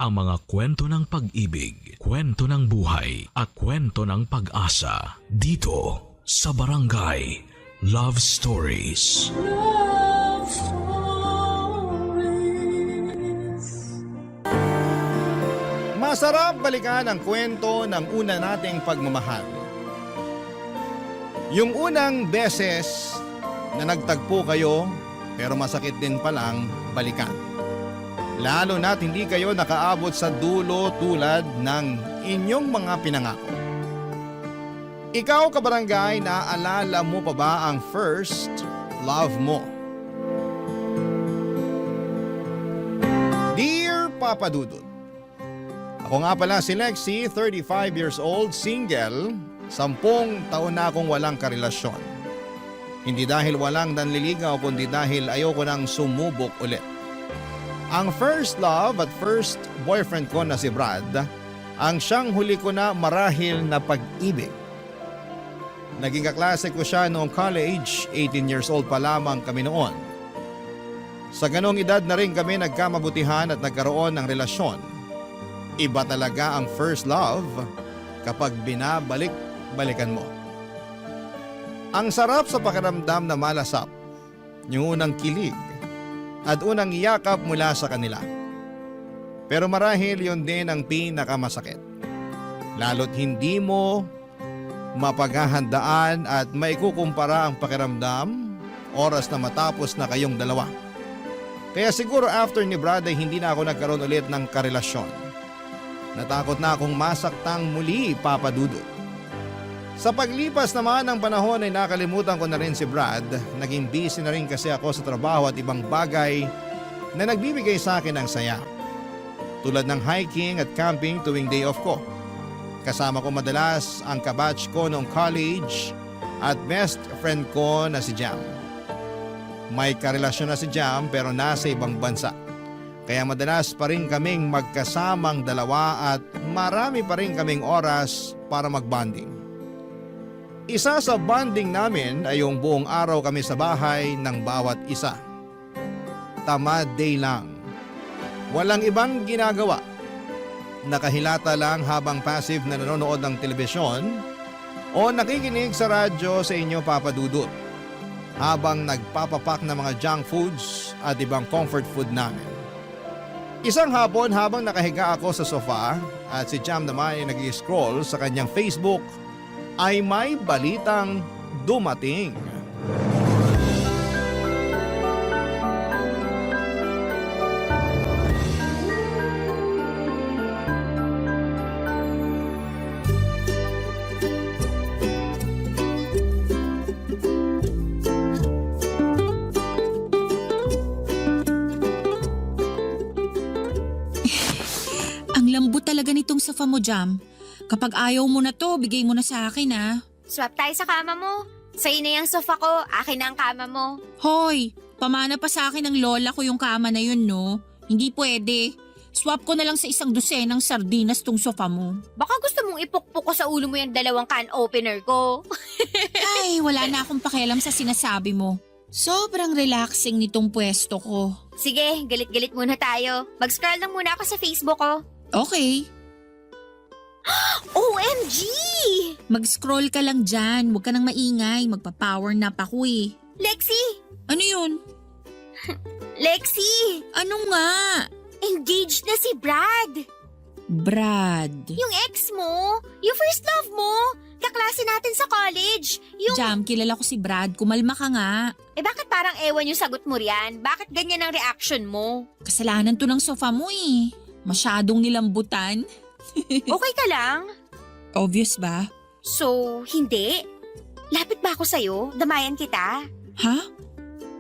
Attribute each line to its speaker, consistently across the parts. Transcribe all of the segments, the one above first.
Speaker 1: ang mga kwento ng pag-ibig, kwento ng buhay at kwento ng pag-asa dito sa Barangay Love Stories.
Speaker 2: Love Stories.
Speaker 3: Masarap balikan ang kwento ng una nating pagmamahal. Yung unang beses na nagtagpo kayo pero masakit din palang balikan. Lalo na't hindi kayo nakaabot sa dulo tulad ng inyong mga pinangako. Ikaw kabarangay, naaalala mo pa ba ang first love mo? Dear Papa Dudut, ako nga pala si Lexie, 35 years old, single, 10 taon na akong walang karelasyon. Hindi dahil walang nanliligaw kundi dahil ayoko nang sumubok ulit. Ang first love at first boyfriend ko na si Brad, ang siyang huli ko na marahil na pag-ibig. Naging kaklase ko siya noong college, 18 years old pa lamang kami noon. Sa ganong edad na rin kami nagkamabutihan at nagkaroon ng relasyon. Iba talaga ang first love kapag binabalik-balikan mo. Ang sarap sa pakiramdam na malasap, yung unang kilig at unang yakap mula sa kanila. Pero marahil yun din ang pinakamasakit. Lalo't hindi mo mapaghahandaan at maikukumpara ang pakiramdam oras na matapos na kayong dalawa. Kaya siguro after ni Brad ay hindi na ako nagkaroon ulit ng karelasyon. Natakot na akong masaktang muli, Papa Dudut. Sa paglipas naman ng panahon ay nakalimutan ko na rin si Brad. Naging busy na rin kasi ako sa trabaho at ibang bagay na nagbibigay sa akin ng saya. Tulad ng hiking at camping tuwing day off ko. Kasama ko madalas ang kabatch ko noong college at best friend ko na si Jam. May karelasyon na si Jam pero nasa ibang bansa. Kaya madalas pa rin kaming magkasamang dalawa at marami pa rin kaming oras para magbonding. Isa sa bonding namin ay yung buong araw kami sa bahay ng bawat isa. Tamad day lang. Walang ibang ginagawa. Nakahilata lang habang passive na nanonood ng telebisyon o nakikinig sa radyo sa inyo, Papa Dudut, habang nagpapapak ng mga junk foods at ibang comfort food namin. Isang hapon habang nakahiga ako sa sofa at si Jam naman ay nag-scroll sa kanyang Facebook ay may balitang dumating.
Speaker 4: Ang lambot talaga nitong sofa mo, Jam. Kapag ayaw mo na to, bigay mo na sa akin, ha?
Speaker 5: Swap tayo sa kama mo. Sa'yo na yung sofa ko, akin na ang kama mo.
Speaker 4: Hoy, pamana pa sa akin ng lola ko yung kama na yun, no? Hindi pwede. Swap ko na lang sa isang dosenang sardinas tong sofa mo.
Speaker 5: Baka gusto mong ipukpok ko sa ulo mo yung 2 can opener ko.
Speaker 4: Ay, wala na akong pakialam sa sinasabi mo. Sobrang relaxing nitong pwesto ko.
Speaker 5: Sige, galit-galit muna tayo. Mag-scroll lang muna ako sa Facebook ko.
Speaker 4: Okay.
Speaker 5: OMG!
Speaker 4: Mag-scroll ka lang dyan. Huwag ka nang maingay. Magpa-power nap ako eh.
Speaker 5: Lexie!
Speaker 4: Ano yun?
Speaker 5: Lexie!
Speaker 4: Ano nga?
Speaker 5: Engaged na si Brad!
Speaker 4: Brad.
Speaker 5: Yung ex mo, yung first love mo, kaklase natin sa college. Yung...
Speaker 4: Jam, kilala ko si Brad. Kumalma ka nga.
Speaker 5: bakit parang ewan yung sagot mo riyan? Bakit ganyan ang reaction mo?
Speaker 4: Kasalanan to ng sofa mo eh. Masyadong nilambutan.
Speaker 5: Okay ka lang?
Speaker 4: Obvious ba?
Speaker 5: So, hindi? Lapit ba ako sa'yo? Damayan kita?
Speaker 4: Ha?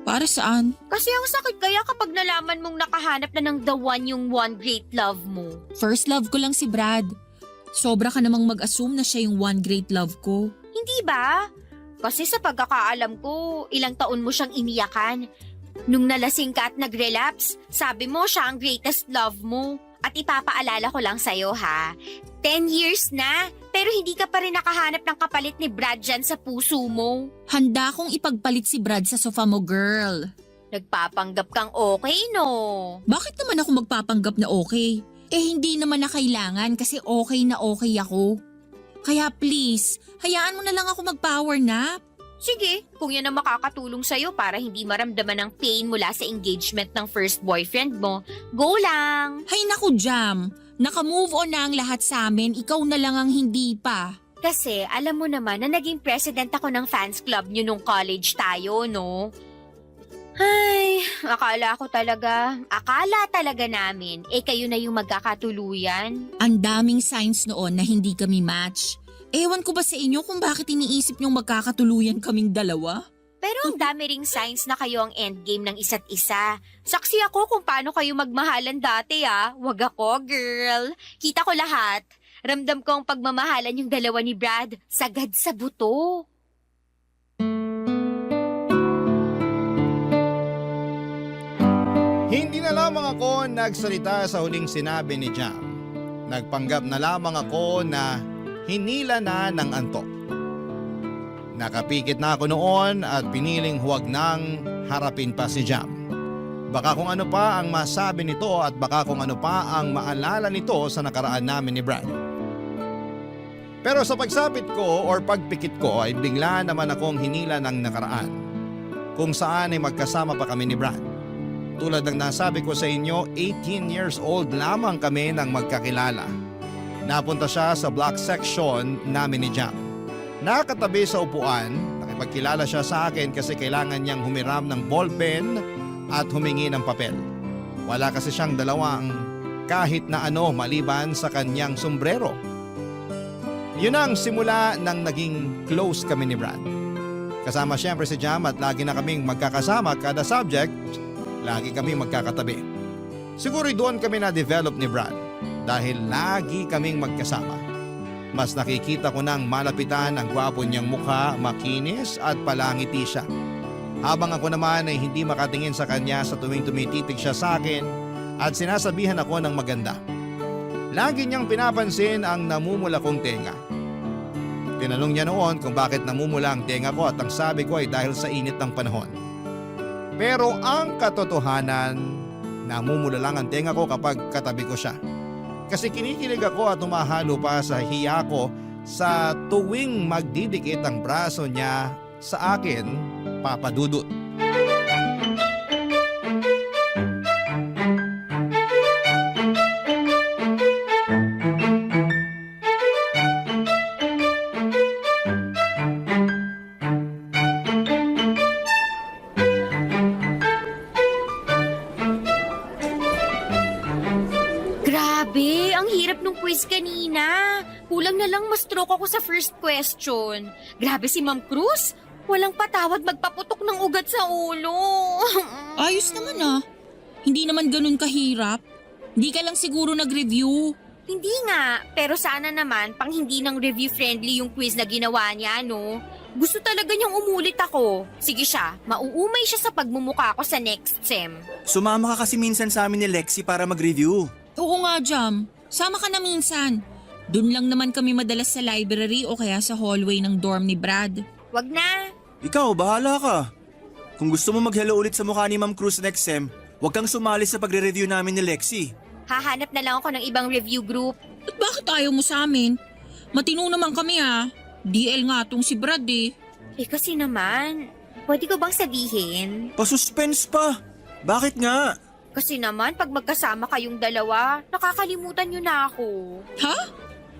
Speaker 4: Para saan?
Speaker 5: Kasi ang sakit kaya kapag nalaman mong nakahanap na ng the one yung one great love mo.
Speaker 4: First love ko lang si Brad. Sobra ka namang mag-assume na siya yung one great love ko.
Speaker 5: Hindi ba? Kasi sa pagkakaalam ko, ilang taon mo siyang iniyakan. Nung nalasing ka at nag-relapse, sabi mo siya ang greatest love mo. At ipapaalala ko lang sa'yo ha, 10 years na, pero hindi ka pa rin nakahanap ng kapalit ni Brad dyan sa puso mo.
Speaker 4: Handa kong ipagpalit si Brad sa sofa mo, girl.
Speaker 5: Nagpapanggap kang okay, no?
Speaker 4: Bakit naman ako magpapanggap na okay? Hindi naman na kailangan kasi okay na okay ako. Kaya please, hayaan mo na lang ako mag-power nap.
Speaker 5: Sige, kung yan ang makakatulong sa'yo para hindi maramdaman ng pain mula sa engagement ng first boyfriend mo, go lang.
Speaker 4: Hay naku, Jam. Naka-move on na ang lahat sa amin, ikaw na lang ang hindi pa.
Speaker 5: Kasi alam mo naman na naging president ako ng fans club nyo nung college tayo, no? Ay, akala talaga namin, kayo na yung magkakatuluyan.
Speaker 4: Ang daming signs noon na hindi kami match. Ewan ko ba sa inyo kung bakit iniisip niyong magkakatuluyan kaming dalawa?
Speaker 5: Pero ang dami ring signs na kayo ang endgame ng isa't isa. Saksi ako kung paano kayo magmahalan dati Wag ako, girl. Kita ko lahat. Ramdam ko ang pagmamahalan yung dalawa ni Brad. Sagad sa buto.
Speaker 3: Hindi na lamang ako nagsalita sa huling sinabi ni Jam. Nagpanggap na lamang ako na hinila na ng antok. Nakapikit na ako noon at piniling huwag nang harapin pa si Jam. Baka kung ano pa ang masabi nito at baka kung ano pa ang maalala nito sa nakaraan namin ni Brad. Pero sa pagsapit ko or pagpikit ko ay bigla naman akong hinila ng nakaraan. Kung saan ay magkasama pa kami ni Brad. Tulad ng nasabi ko sa inyo, 18 years old lamang kami nang magkakilala. Napunta siya sa block section namin ni Jam. Nakatabi sa upuan, nakipagkilala siya sa akin kasi kailangan niyang humiram ng ballpen at humingi ng papel. Wala kasi siyang dalawang kahit na ano maliban sa kanyang sombrero. Yun ang simula ng naging close kami ni Brad. Kasama siyempre si Jam at lagi na kaming magkakasama kada subject, lagi kaming magkakatabi. Siguro doon kami na-develop ni Brad dahil lagi kaming magkasama. Mas nakikita ko nang malapitan ang gwapo niyang mukha, makinis at palangiti siya. Habang ako naman ay hindi makatingin sa kanya sa tuwing tumititig siya sa akin at sinasabihan ako ng maganda. Lagi niyang pinapansin ang namumula kong tenga. Tinanong niya noon kung bakit namumula ang tenga ko at ang sabi ko ay dahil sa init ng panahon. Pero ang katotohanan, namumula lang ang tenga ko kapag katabi ko siya. Kasi kinikilig ako at humahalo pa sa hiya ko sa tuwing magdidikit ang braso niya sa akin, Papa Dudut.
Speaker 5: Grabe, ang hirap nung quiz kanina. Kulang na lang ma-stroke ako sa first question. Grabe si Ma'am Cruz. Walang patawad magpaputok ng ugat sa ulo.
Speaker 4: Ayos naman Hindi naman ganun kahirap. Hindi ka lang siguro nag-review.
Speaker 5: Hindi nga, pero sana naman pang hindi ng review-friendly yung quiz na ginawa niya, no? Gusto talaga niyang umulit ako. Sige siya, mauumay siya sa pagmumukha ko sa next sem.
Speaker 6: Sumama ka kasi minsan sa amin ni Lexi para mag-review.
Speaker 4: Oo nga, Jam. Sama ka na minsan. Doon lang naman kami madalas sa library o kaya sa hallway ng dorm ni Brad.
Speaker 5: Wag na.
Speaker 6: Ikaw, bahala ka. Kung gusto mo mag-hello ulit sa mukha ni Ma'am Cruz next sem, huwag kang sumali sa pagre-review namin ni Lexi.
Speaker 5: Hahanap na lang ako ng ibang review group.
Speaker 4: At bakit ayaw mo sa amin? Matino naman kami DL nga tong si Brad
Speaker 5: Kasi naman, pwede ko bang sabihin?
Speaker 6: Pa-suspense pa. Bakit nga?
Speaker 5: Kasi naman, pag magkasama kayong dalawa, nakakalimutan niyo na ako.
Speaker 4: Ha?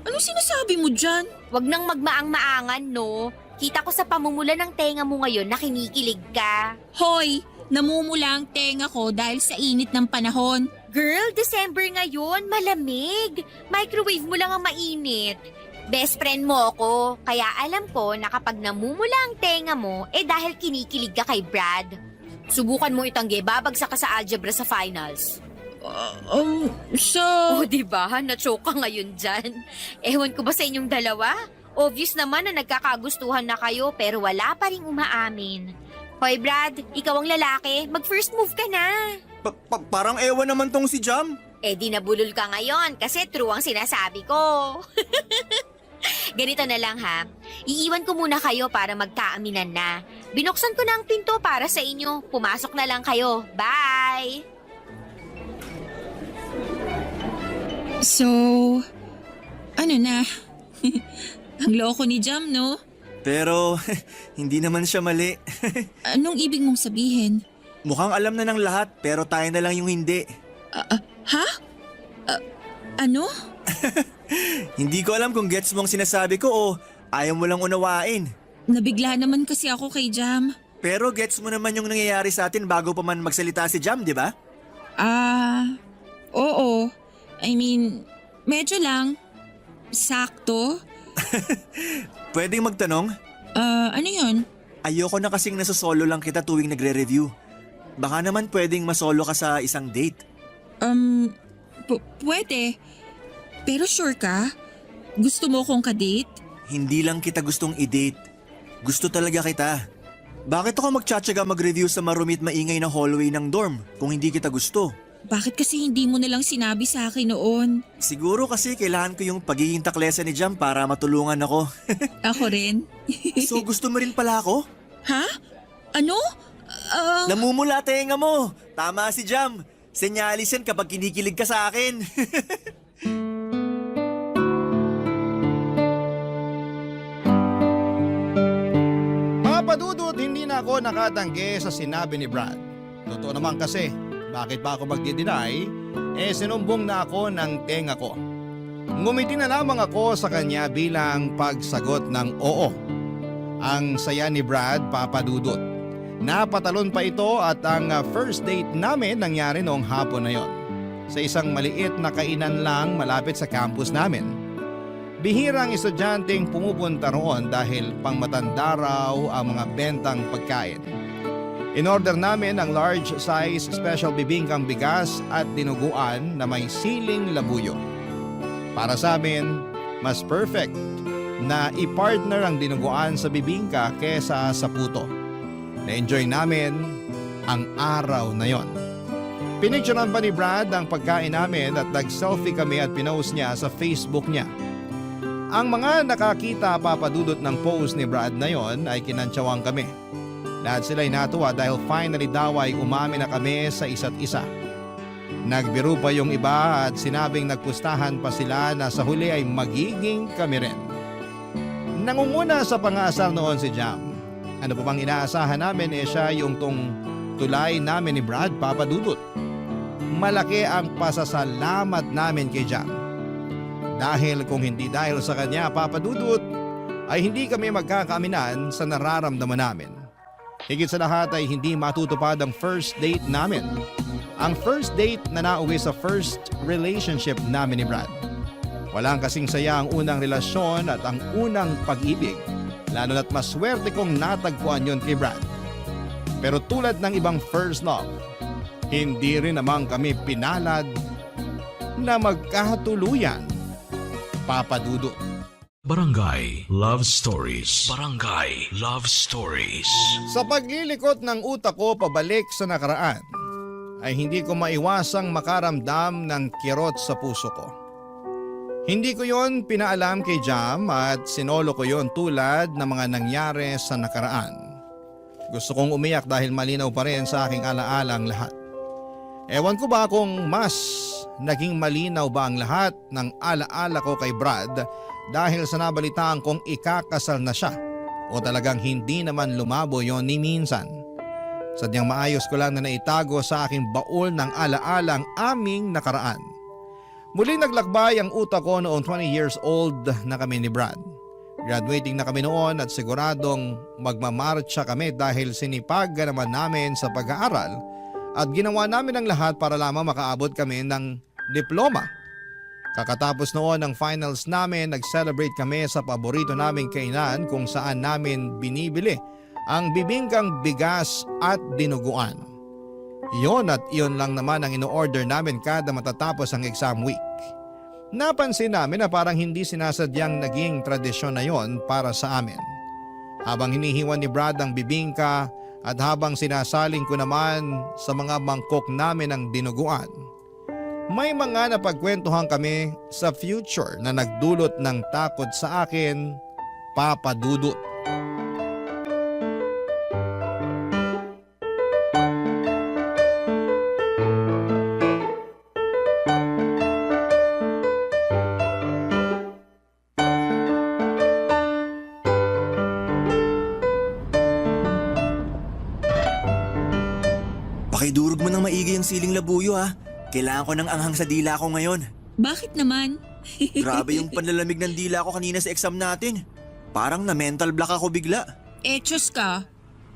Speaker 4: Anong sinasabi mo dyan?
Speaker 5: Wag nang magmaang-maangan, no? Kita ko sa pamumula ng tenga mo ngayon na kinikilig ka.
Speaker 4: Hoy, namumula ang tenga ko dahil sa init ng panahon.
Speaker 5: Girl, December ngayon, malamig. Microwave mo lang ang mainit. Best friend mo ako, kaya alam ko na kapag namumula ang tenga mo, dahil kinikilig ka kay Brad. Subukan mo itanggi, babagsak ka sa algebra sa finals. Oh, diba? Na-choke ka ngayon dyan. Ewan ko ba sa inyong dalawa? Obvious naman na nagkakagustuhan na kayo pero wala pa ring umaamin. Hoy Brad, ikaw ang lalaki, mag-first move ka na.
Speaker 6: Parang ewan naman tong si Jam.
Speaker 5: Di nabulol ka ngayon kasi true ang sinasabi ko. Ganito na lang ha, iiwan ko muna kayo para magkaaminan na. Binuksan ko na ang pinto para sa inyo, pumasok na lang kayo. Bye!
Speaker 4: So, ano na? Ang loko ni Jam, no?
Speaker 6: Pero hindi naman siya mali.
Speaker 4: Anong ibig mong sabihin?
Speaker 6: Mukhang alam na ng lahat pero tayo na lang yung hindi.
Speaker 4: Ha? Ano?
Speaker 6: Hindi ko alam kung gets mo ang sinasabi ko o ayaw mo lang unawain.
Speaker 4: Nabigla naman kasi ako kay Jam.
Speaker 6: Pero gets mo naman yung nangyayari sa atin bago pa man magsalita si Jam, di ba?
Speaker 4: Oo. I mean, medyo lang. Sakto.
Speaker 6: Pwedeng magtanong?
Speaker 4: Ano yun?
Speaker 6: Ayoko na kasing nasosolo lang kita tuwing nagre-review. Baka naman pwedeng masolo ka sa isang date.
Speaker 4: Pwede. Pero sure ka? Gusto mo kong kadate?
Speaker 6: Hindi lang kita gustong i-date. Gusto talaga kita. Bakit ako magtsatsaga mag-review sa marumit maingay na hallway ng dorm kung hindi kita gusto?
Speaker 4: Bakit kasi hindi mo nalang sinabi sa akin noon?
Speaker 6: Siguro kasi kailangan ko yung pagiging taklesa ni Jam para matulungan ako.
Speaker 4: Ako rin.
Speaker 6: So gusto mo rin pala ako?
Speaker 4: Ha? Ano?
Speaker 6: Namumula tenga mo. Tama si Jam. Senyalis yan kapag kinikilig ka sa akin.
Speaker 3: Papadudot, hindi na ako nakatanggi sa sinabi ni Brad. Totoo naman kasi, bakit ba ako magdi-deny? Sinumbong na ako ng tenga ko. Ngumiti na lamang ako sa kanya bilang pagsagot ng oo. Ang saya ni Brad, papadudot. Napatalon pa ito at ang first date namin nangyari noong hapon na yon. Sa isang maliit na kainan lang malapit sa campus namin. Bihirang estudyanteng pumupunta roon dahil pangmatanda raw ang mga bentang pagkain. In-order namin ang large size special bibingkang bigas at dinuguan na may siling labuyo. Para sa amin, mas perfect na i-partner ang dinuguan sa bibingka kesa sa puto. Na-enjoy namin ang araw na yon. Pinicturean pa ni Brad ang pagkain namin at nag-selfie kami at pinost niya sa Facebook niya. Ang mga nakakita papadudot ng post ni Brad na yon ay kinantsawang kami. Lahat sila'y natuwa dahil finally daw ay umamin na kami sa isa't isa. Nagbiro pa yung iba at sinabing nagpustahan pa sila na sa huli ay magiging kami rin. Nangunguna sa pang-aasar noon si Jam. Ano pa bang inaasahan namin siya yung tulay namin ni Brad, papadudot. Malaki ang pasasalamat namin kay Jam. Dahil kung hindi dahil sa kanya, papadudot, ay hindi kami magkakaaminan sa nararamdaman namin. Higit sa lahat ay hindi matutupad ang first date namin. Ang first date na nauwi sa first relationship namin ni Brad. Walang kasing saya ang unang relasyon at ang unang pag-ibig. Lalo na't maswerte kong natagpuan yon kay Brad. Pero tulad ng ibang first love, hindi rin naman kami pinalad na magkatuluyan. Papadudot.
Speaker 1: Barangay Love Stories. Barangay Love Stories.
Speaker 3: Sa paglilikot ng utak ko pabalik sa nakaraan, ay hindi ko maiwasang makaramdam ng kirot sa puso ko. Hindi ko yon pinaalam kay Jam at sinolo ko yon tulad ng mga nangyari sa nakaraan. Gusto kong umiyak dahil malinaw pa rin sa aking alaala ang lahat. Ewan ko ba kung mas naging malinaw ba ang lahat ng alaala ko kay Brad dahil sa nabalitaan kong ikakasal na siya o talagang hindi naman lumabo yon ni minsan. Sadyang maayos ko lang na naitago sa aking baul ng alaala ang aming nakaraan. Muling naglakbay ang utak ko noong 20 years old na kami ni Brad. Graduating na kami noon at siguradong magmamarcha kami dahil sinipag naman namin sa pag-aaral at ginawa namin ang lahat para lamang makaabot kami ng diploma. Kakatapos noon ng finals namin, nag-celebrate kami sa paborito naming kainan kung saan namin binibili ang bibingkang bigas at dinuguan. Iyon at iyon lang naman ang ino-order namin kada matatapos ang exam week. Napansin namin na parang hindi sinasadyang naging tradisyon na yon para sa amin. Habang hinihiwan ni Brad ang bibingka at habang sinasaling ko naman sa mga mangkok namin ang dinuguan, may mga napagkwentuhan kami sa future na nagdulot ng takot sa akin, papadudot.
Speaker 6: yung siling labuyo ha. Kailangan ko ng anghang sa dila ko ngayon.
Speaker 4: Bakit naman?
Speaker 6: Grabe yung panlalamig ng dila ko kanina sa exam natin. Parang na mental block ako bigla.
Speaker 4: Etos ka.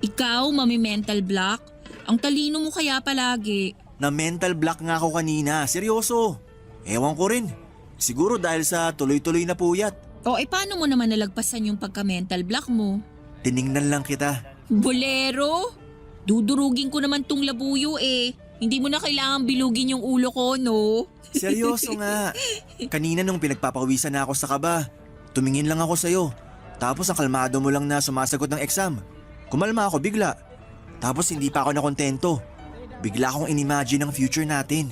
Speaker 4: Ikaw, mami-mental block? Ang talino mo kaya palagi.
Speaker 6: Na mental block nga ako kanina, seryoso. Ewan ko rin. Siguro dahil sa tuloy-tuloy na puyat.
Speaker 4: O paano mo naman nalagpasan yung pagka-mental block mo?
Speaker 6: Tiningnan lang kita.
Speaker 4: Bolero? Dudurugin ko naman tong labuyo eh. Hindi mo na kailangan bilugin yung ulo ko, no?
Speaker 6: Seryoso nga. Kanina nung pinagpapawisan na ako sa kaba, tumingin lang ako sa'yo. Tapos ang kalmado mo lang na sumasagot ng exam. Kumalma ako bigla. Tapos hindi pa ako nakontento. Bigla akong inimagine ang future natin.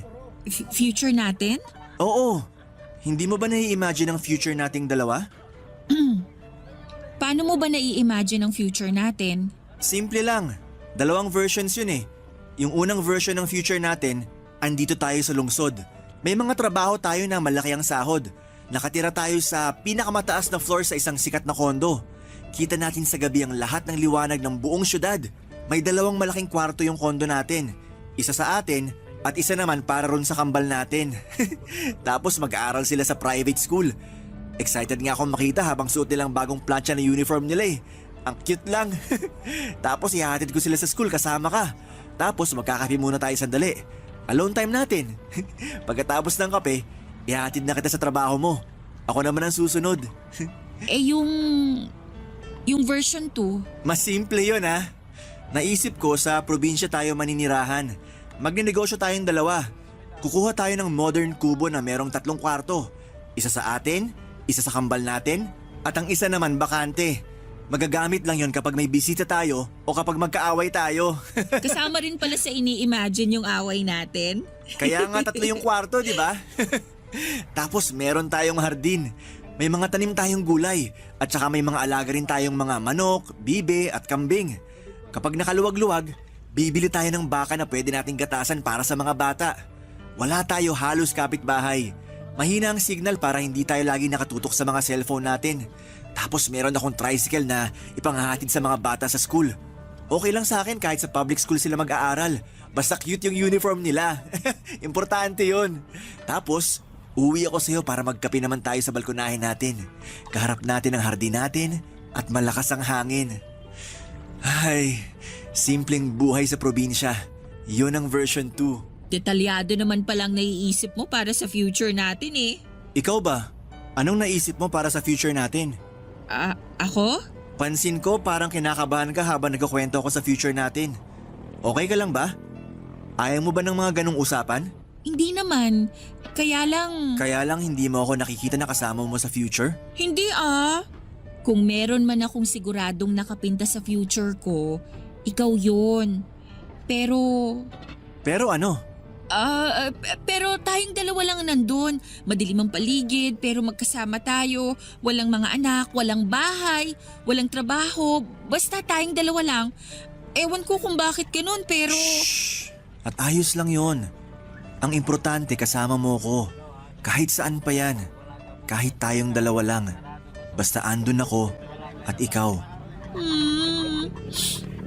Speaker 4: Future natin?
Speaker 6: Oo. Hindi mo ba nai-imagine ang future nating dalawa?
Speaker 4: Paano mo ba nai-imagine ang future natin?
Speaker 6: Simple lang. Dalawang versions yun eh. Yung unang version ng future natin, andito tayo sa lungsod. May mga trabaho tayo na malaki ang sahod. Nakatira tayo sa pinakamataas na floor sa isang sikat na kondo. Kita natin sa gabi ang lahat ng liwanag ng buong syudad. May dalawang malaking kwarto yung kondo natin. Isa sa atin at isa naman para ron sa kambal natin. Tapos mag-aaral sila sa private school. Excited nga akong makita habang suot nilang bagong plancha na uniform nila eh. Ang cute lang. Tapos ihahatid ko sila sa school kasama ka. Tapos magkakape muna tayo sandali. Alone time natin. Pagkatapos ng kape, ihahatid na kita sa trabaho mo. Ako naman ang susunod.
Speaker 4: Yung version 2?
Speaker 6: Mas simple yun ha. Naisip ko sa probinsya tayo maninirahan. Magnenegosyo tayong dalawa. Kukuha tayo ng modern kubo na merong 3 kwarto. Isa sa atin, isa sa kambal natin, at ang isa naman bakante. Magagamit lang yon kapag may bisita tayo o kapag magkaaway tayo.
Speaker 4: Kasama rin pala sa ini-imagine yung away natin.
Speaker 6: Kaya nga 3 yung kwarto, di ba? Tapos meron tayong hardin. May mga tanim tayong gulay at saka may mga alaga rin tayong mga manok, bibe at kambing. Kapag nakaluwag-luwag, bibili tayo ng baka na pwede nating gatasan para sa mga bata. Wala tayo halos kapitbahay. Mahina ang signal para hindi tayo lagi nakatutok sa mga cellphone natin. Tapos meron akong tricycle na ipanghahatid sa mga bata sa school. Okay lang sa akin kahit sa public school sila mag-aaral. Basta cute yung uniform nila. Importante yun. Tapos, uwi ako sa'yo para magkape naman tayo sa balkonahin natin. Kaharap natin ang hardin natin at malakas ang hangin. Ay, simpleng buhay sa probinsya. Yun ang version 2.
Speaker 4: Detalyado naman palang naiisip mo para sa future natin eh.
Speaker 6: Ikaw ba? Anong naisip mo para sa future natin?
Speaker 4: Ako?
Speaker 6: Pansin ko parang kinakabahan ka habang nagkukwento ako sa future natin. Okay ka lang ba? Ayaw mo ba ng mga ganong usapan?
Speaker 4: Hindi naman. Kaya lang
Speaker 6: Hindi mo ako nakikita na kasama mo sa future?
Speaker 4: Hindi ah. Kung meron man akong siguradong nakapinta sa future ko, ikaw yun.
Speaker 6: Pero ano?
Speaker 4: Pero tayong dalawa lang nandun. Madilim ang paligid pero magkasama tayo. Walang mga anak, walang bahay, walang trabaho. Basta tayong dalawa lang. Ewan ko kung bakit ganun pero…
Speaker 6: Shhh! At ayos lang yon. Ang importante kasama mo ko. Kahit saan pa yan. Kahit tayong dalawa lang. Basta andun ako at ikaw.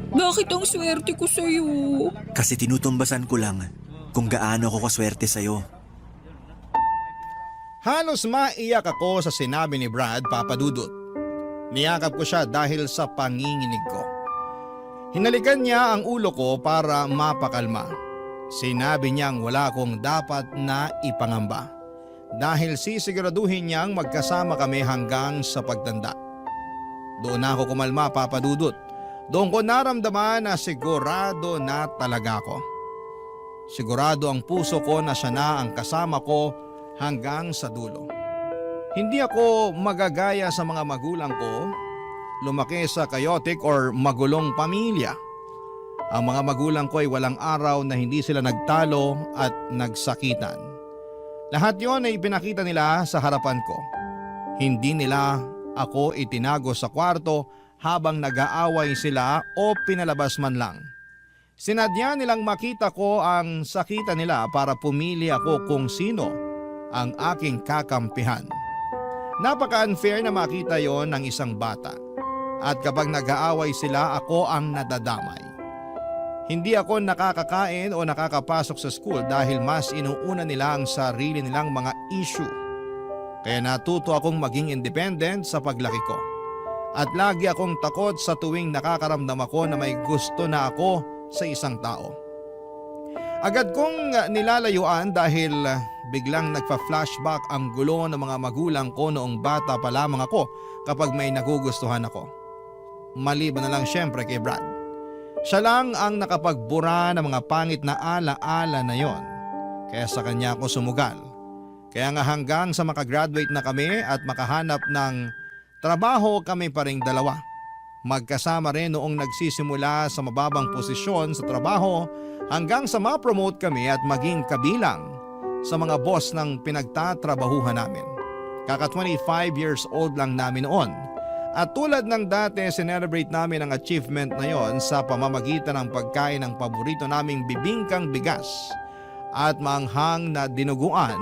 Speaker 4: Bakit ang swerte ko sa'yo?
Speaker 6: Kasi tinutumbasan ko lang kung gaano ako kaswerte sa'yo.
Speaker 3: Halos maiyak ako sa sinabi ni Brad, Papa Dudut. Niyakap ko siya dahil sa panginginig ko. Hinalikan niya ang ulo ko para mapakalma. Sinabi niyang wala akong dapat na ipangamba dahil sisiguraduhin niyang magkasama kami hanggang sa pagtanda. Doon ako kumalma, Papa Dudut. Doon ko naramdaman na sigurado na talaga ako. Sigurado ang puso ko na siya na ang kasama ko hanggang sa dulo. Hindi ako magagaya sa mga magulang ko, lumaki sa chaotic or magulong pamilya. Ang mga magulang ko ay walang araw na hindi sila nagtalo at nagsakitan. Lahat yon ay pinakita nila sa harapan ko. Hindi nila ako itinago sa kwarto habang nag-aaway sila o pinalabas man lang. Sinadya nilang makita ko ang sakitan nila para pumili ako kung sino ang aking kakampihan. Napaka-unfair na makita yon ng isang bata. At kapag nag-aaway sila, ako ang nadadamay. Hindi ako nakakakain o nakakapasok sa school dahil mas inuuna nila ang sarili nilang mga issue. Kaya natuto akong maging independent sa paglaki ko. At lagi akong takot sa tuwing nakakaramdam ako na may gusto na ako sa isang tao. Agad kong nilalayuan dahil biglang nagpa-flashback ang gulo ng mga magulang ko noong bata pa lamang ako kapag may nagugustuhan ako. Maliban na lang syempre kay Brad. Siya lang ang nakapagbura ng mga pangit na ala-ala na yon. Kaya sa kanya ako sumugal. Kaya nga hanggang sa makagraduate na kami at makahanap ng trabaho kami pa ring dalawa. Magkasama rin noong nagsisimula sa mababang posisyon sa trabaho hanggang sa ma-promote kami at maging kabilang sa mga boss ng pinagtatrabahuhan namin. Kaka 25 years old lang namin noon. At tulad ng dati, sinelebrate namin ang achievement na yon sa pamamagitan ng pagkain ng paborito naming bibingkang bigas at manghang na dinuguan,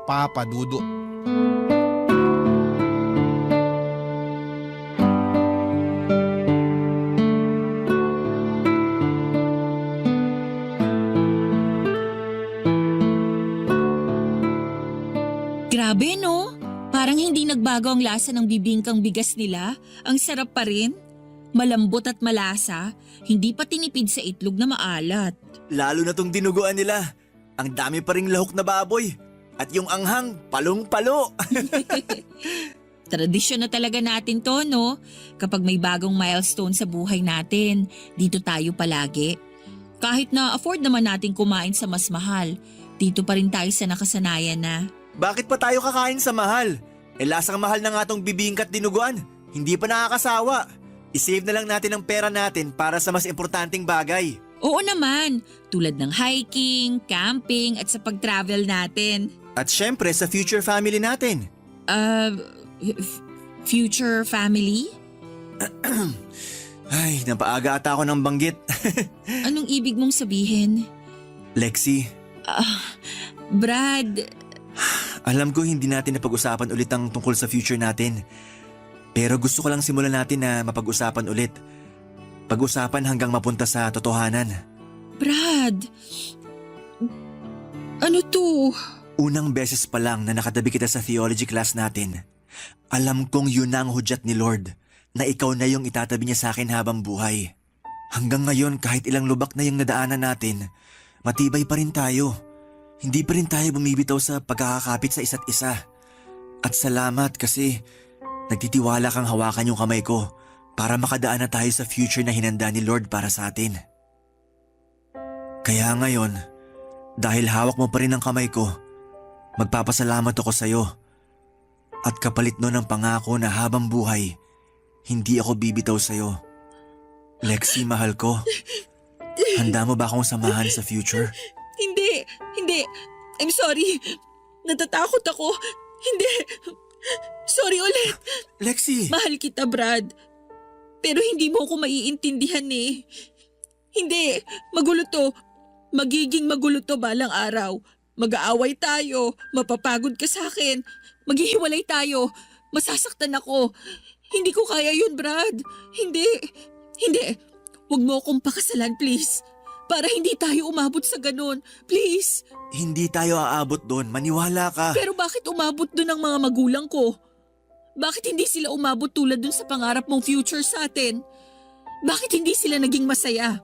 Speaker 3: Papa Dudu.
Speaker 4: Grabe no? Parang hindi nagbago ang lasa ng bibingkang bigas nila. Ang sarap pa rin. Malambot at malasa. Hindi pa tinipid sa itlog na maalat.
Speaker 6: Lalo na tong dinuguan nila. Ang dami pa ring lahok na baboy. At yung anghang, palong-palo.
Speaker 4: Tradisyon na talaga natin to, no? Kapag may bagong milestone sa buhay natin, dito tayo palagi. Kahit na afford naman natin kumain sa mas mahal, dito pa rin tayo sa nakasanayan na.
Speaker 6: Bakit pa tayo kakain sa mahal? Lasang mahal na nga tong bibingkat dinuguan. Hindi pa nakakasawa. I-save na lang natin ang pera natin para sa mas importanteng bagay.
Speaker 4: Oo naman, tulad ng hiking, camping at sa pag-travel natin.
Speaker 6: At syempre sa future family natin.
Speaker 4: Future family?
Speaker 6: Ay, napaaga ata ako ng banggit.
Speaker 4: Anong ibig mong sabihin?
Speaker 6: Lexi,
Speaker 4: Brad,
Speaker 6: alam ko hindi natin napag-usapan ulit ang tungkol sa future natin. Pero gusto ko lang simulan natin na mapag-usapan ulit. Pag-usapan hanggang mapunta sa totohanan.
Speaker 4: Brad, ano to?
Speaker 6: Unang beses pa lang na nakatabi kita sa theology class natin, alam kong yun na ang hudyat ni Lord na ikaw na yung itatabi niya sa akin habang buhay. Hanggang ngayon kahit ilang lubak na yung nadaanan natin, matibay pa rin tayo. Hindi pa rin tayo bumibitaw sa pagkakakapit sa isa't isa. At salamat kasi nagtitiwala kang hawakan yung kamay ko para makadaan na tayo sa future na hinanda ni Lord para sa atin. Kaya ngayon, dahil hawak mo pa rin ang kamay ko, magpapasalamat ako sa'yo. At kapalit nun ang pangako na habang buhay, hindi ako bibitaw sa'yo. Lexi, mahal ko. Handa mo ba akong samahan sa future?
Speaker 4: Hindi. I'm sorry. Natatakot ako. Hindi. Sorry ulit.
Speaker 6: Lexi!
Speaker 4: Mahal kita, Brad. Pero hindi mo ako maiintindihan eh. Hindi. Magulo to. Magiging magulo to balang araw. Mag-aaway tayo. Mapapagod ka sa akin. Maghihiwalay tayo. Masasaktan ako. Hindi ko kaya yun, Brad. Hindi. Huwag mo akong pakasalan, please. Para hindi tayo umabot sa ganun. Please.
Speaker 6: Hindi tayo aabot doon. Maniwala ka.
Speaker 4: Pero bakit umabot doon ang mga magulang ko? Bakit hindi sila umabot tulad dun sa pangarap mong future sa atin? Bakit hindi sila naging masaya?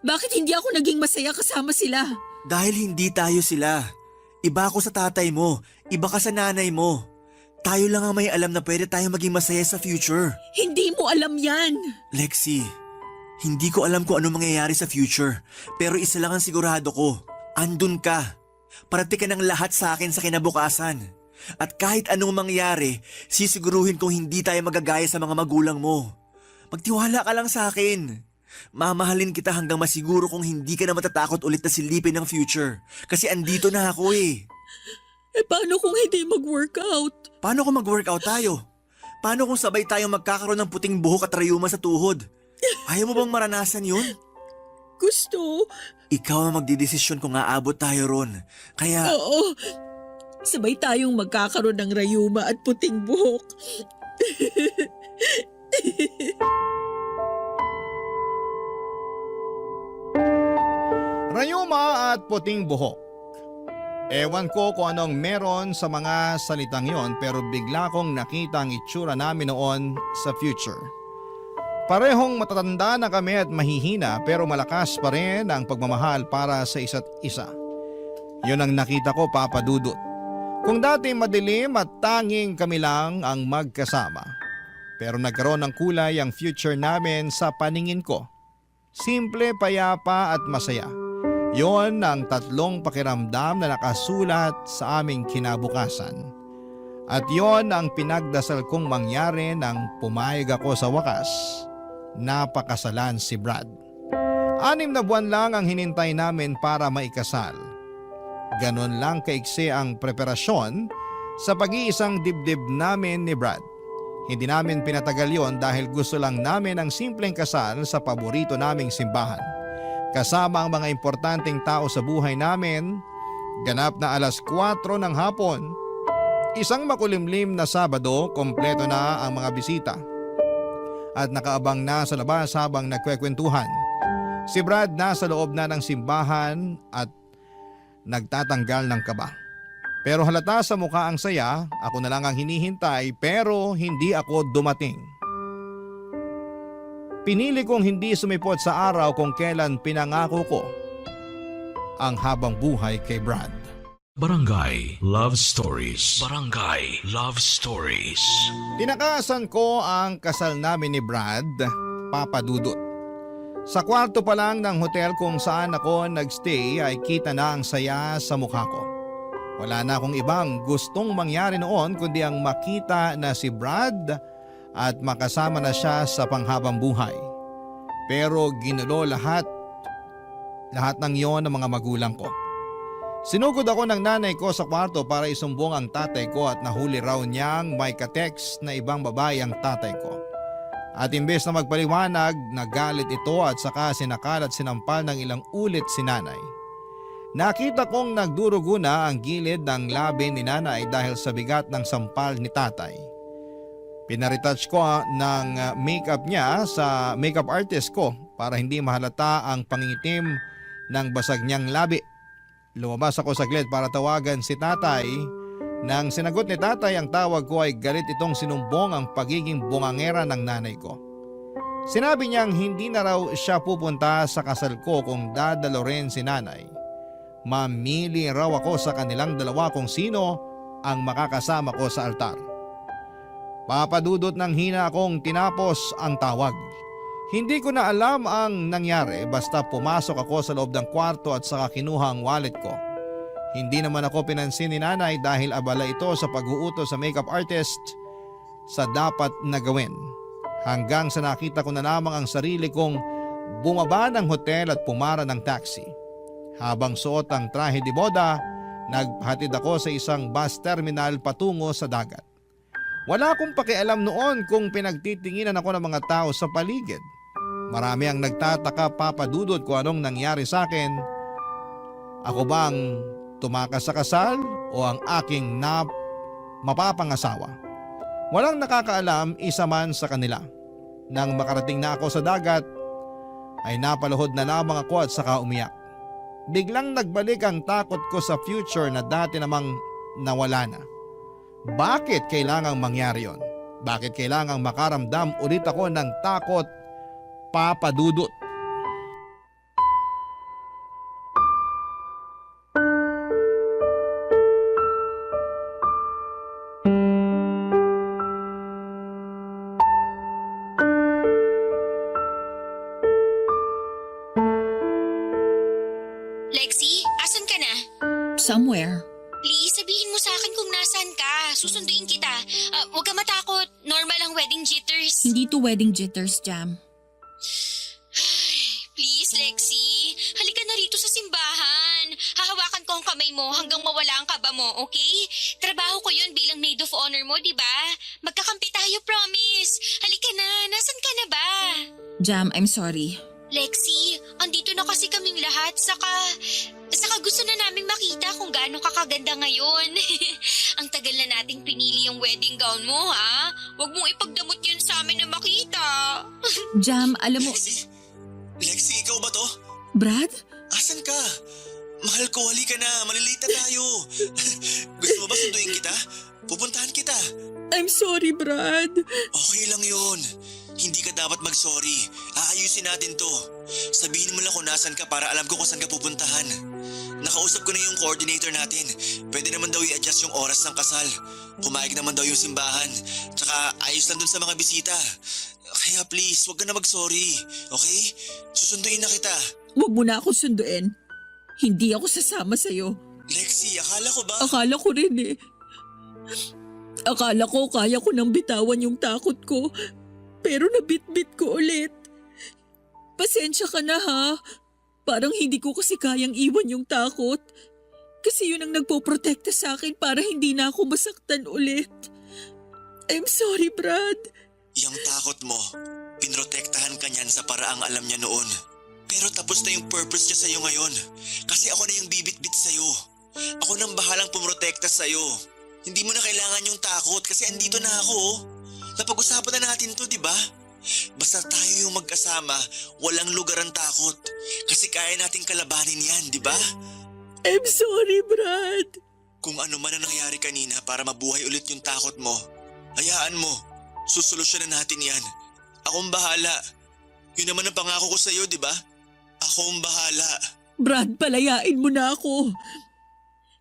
Speaker 4: Bakit hindi ako naging masaya kasama sila?
Speaker 6: Dahil hindi tayo sila. Iba ako sa tatay mo. Iba ka sa nanay mo. Tayo lang ang may alam na pwede tayo maging masaya sa future.
Speaker 4: Hindi mo alam yan.
Speaker 6: Lexi, hindi ko alam kung ano mangyayari sa future. Pero isa lang ang sigurado ko. Andun ka. Parati ka ng lahat sa akin sa kinabukasan. At kahit anong mangyari, sisiguruhin kong hindi tayo magagaya sa mga magulang mo. Magtiwala ka lang sa akin. Mamahalin kita hanggang masiguro kong hindi ka na matatakot ulit na silipin ng future. Kasi andito na ako eh.
Speaker 4: Paano kung hindi mag-workout?
Speaker 6: Paano kung mag-workout tayo? Paano kung sabay tayong magkakaroon ng puting buhok at rayuma sa tuhod? Ayaw mo bang maranasan yun?
Speaker 4: Gusto.
Speaker 6: Ikaw ang magdidesisyon kung aabot tayo ron. Kaya...
Speaker 4: Oo. Sabay tayong magkakaroon ng rayuma at puting buhok.
Speaker 3: Rayuma at puting buhok. Ewan ko kung anong meron sa mga salitang yon pero bigla kong nakita ang itsura namin noon sa future. Parehong matatanda na kami at mahihina pero malakas pa rin ang pagmamahal para sa isa't isa. Yun ang nakita ko, Papa Dudut. Kung dati madilim at tanging kami lang ang magkasama. Pero nagkaroon ng kulay ang future namin sa paningin ko. Simple, payapa at masaya. Yon ang tatlong pakiramdam na nakasulat sa aming kinabukasan. At yon ang pinagdasal kong mangyari nang pumayag ako sa wakas. Napakasalan si Brad. 6 na buwan lang ang hinintay namin para maikasal. Ganon lang kaiksi ang preparasyon sa pag-iisang dibdib namin ni Brad. Hindi namin pinatagal yon dahil gusto lang namin ang simpleng kasal sa paborito naming simbahan. Kasama ang mga importanteng tao sa buhay namin, ganap na 4:00 ng hapon. Isang makulimlim na Sabado, kompleto na ang mga bisita. At nakaabang na sa labas habang nagkwekwentuhan. Si Brad nasa loob na ng simbahan at nagtatanggal ng kaba. Pero halata sa mukha ang saya, ako na lang ang hinihintay pero hindi ako dumating. Pinili kong hindi sumipot sa araw kung kailan pinangako ko ang habang buhay kay Brad.
Speaker 1: Barangay Love Stories. Barangay Love Stories.
Speaker 3: Tinakasan ko ang kasal namin ni Brad, Papa Dudut. Sa kwarto pa lang ng hotel kung saan ako nagstay ay kita na ang saya sa mukha ko. Wala na akong ibang gustong mangyari noon kundi ang makita na si Brad at makasama na siya sa panghabang buhay. Pero ginulo lahat ng yon ng mga magulang ko. Sinugod ako ng nanay ko sa kwarto para isumbong ang tatay ko at nahuli raw niyang may ka-text na ibang babae ang tatay ko. At imbes na magpaliwanag, nagalit ito at saka sinakal at sinampal ng ilang ulit si nanay. Nakita kong nagdurugo na ang gilid ng labi ni nanay dahil sa bigat ng sampal ni tatay. Pinaretouch ko ng makeup niya sa makeup artist ko para hindi mahalata ang pangingitim ng basag niyang labi. Lumabas ako saglit para tawagan si tatay. Nang sinagot ni tatay ang tawag ko ay galit itong sinumbong ang pagiging bungangera ng nanay ko. Sinabi niyang hindi na raw siya pupunta sa kasal ko kung dadalo rin si nanay. Mamili raw ako sa kanilang dalawa kung sino ang makakasama ko sa altar. Papadudot ng hina akong tinapos ang tawag. Hindi ko na alam ang nangyari basta pumasok ako sa loob ng kwarto at saka kinuha ang wallet ko. Hindi naman ako pinansin ni nanay dahil abala ito sa pag-uutos sa makeup artist sa dapat na gawin. Hanggang sa nakita ko na lamang ang sarili kong bumaba ng hotel at pumara ng taxi. Habang suot ang trahe de boda, naghatid ako sa isang bus terminal patungo sa dagat. Wala akong pakialam noon kung pinagtitinginan ako ng mga tao sa paligid. Marami ang nagtataka, Papa Dudut, kung anong nangyari sa akin. Ako bang tumakas sa kasal o ang aking mapapangasawa? Walang nakakaalam, isa man sa kanila. Nang makarating na ako sa dagat, ay napaluhod na lamang ako at saka umiyak. Biglang nagbalik ang takot ko sa future na dati namang nawala na. Bakit kailangang mangyari yon? Bakit kailangang makaramdam ulit ako ng takot, Papa Dudut?
Speaker 5: Lexi, asan ka na?
Speaker 4: Somewhere.
Speaker 5: Please, sabihin mo sa akin kung nasan ka. Susunduin kita. Huwag ka matakot. Normal ang wedding jitters.
Speaker 4: Hindi to wedding jitters, Jam.
Speaker 5: Please, Lexi. Halika na rito sa simbahan. Hahawakan ko ang kamay mo hanggang mawala ang kaba mo, okay? Trabaho ko yun bilang maid of honor mo, di ba? Magkakampi tayo, promise. Halika na. Nasan ka na ba?
Speaker 4: Jam, I'm sorry.
Speaker 5: Lexi, andito na kasi kaming lahat. Saka gusto na naming makita kung gaano kakaganda ngayon. Ang tagal na nating pinili yung wedding gown mo, ha? Huwag mong ipagdamot yan sa amin na makita.
Speaker 4: Jam, alam mo...
Speaker 6: Lexi, ikaw ba to?
Speaker 4: Brad?
Speaker 6: Asan Nasaan ka? Mahal ko, halika na. Malilate na tayo. Gusto mo ba sunduin kita? Pupuntahan kita.
Speaker 4: I'm sorry, Brad.
Speaker 6: Okay lang yun. Hindi ka dapat mag-sorry. Aayusin natin to. Sabihin mo lang kung nasan ka para alam ko kung saan ka pupuntahan. Nakausap ko na yung coordinator natin. Pwede naman daw i-adjust yung oras ng kasal. Pumayag naman daw yung simbahan. Tsaka ayos lang dun sa mga bisita. Kaya please, wag ka na mag-sorry. Okay? Susunduin na kita.
Speaker 4: Huwag mo na ako sunduin. Hindi ako sasama sa'yo.
Speaker 6: Lexi, akala ko ba?
Speaker 4: Akala ko rin eh. Akala ko kaya ko nang bitawan yung takot ko. Pero nabitbit ko ulit. Pasensya ka na ha. Parang hindi ko kasi kayang iwan yung takot. Kasi yun ang nagpoprotekta sa akin para hindi na ako masaktan ulit. I'm sorry, Brad.
Speaker 6: Yang takot mo, pinrotektahan ka niyan sa paraang alam niya noon. Pero tapos na yung purpose niya sa'yo ngayon. Kasi ako na yung bibit-bit sa'yo. Ako nang bahalang pumrotekta sa'yo. Hindi mo na kailangan yung takot kasi andito na ako. Napag-usapan na natin to, di ba? Basta tayo yung magkasama, walang lugar ang takot. Kasi kaya nating kalabanin yan, di ba?
Speaker 4: I'm sorry, Brad.
Speaker 6: Kung ano man ang nangyari kanina para mabuhay ulit yung takot mo, hayaan mo. Susolusyonan natin yan. Akong bahala. Yun naman ang pangako ko sa'yo, di ba? Akong bahala.
Speaker 4: Brad, palayain mo na ako.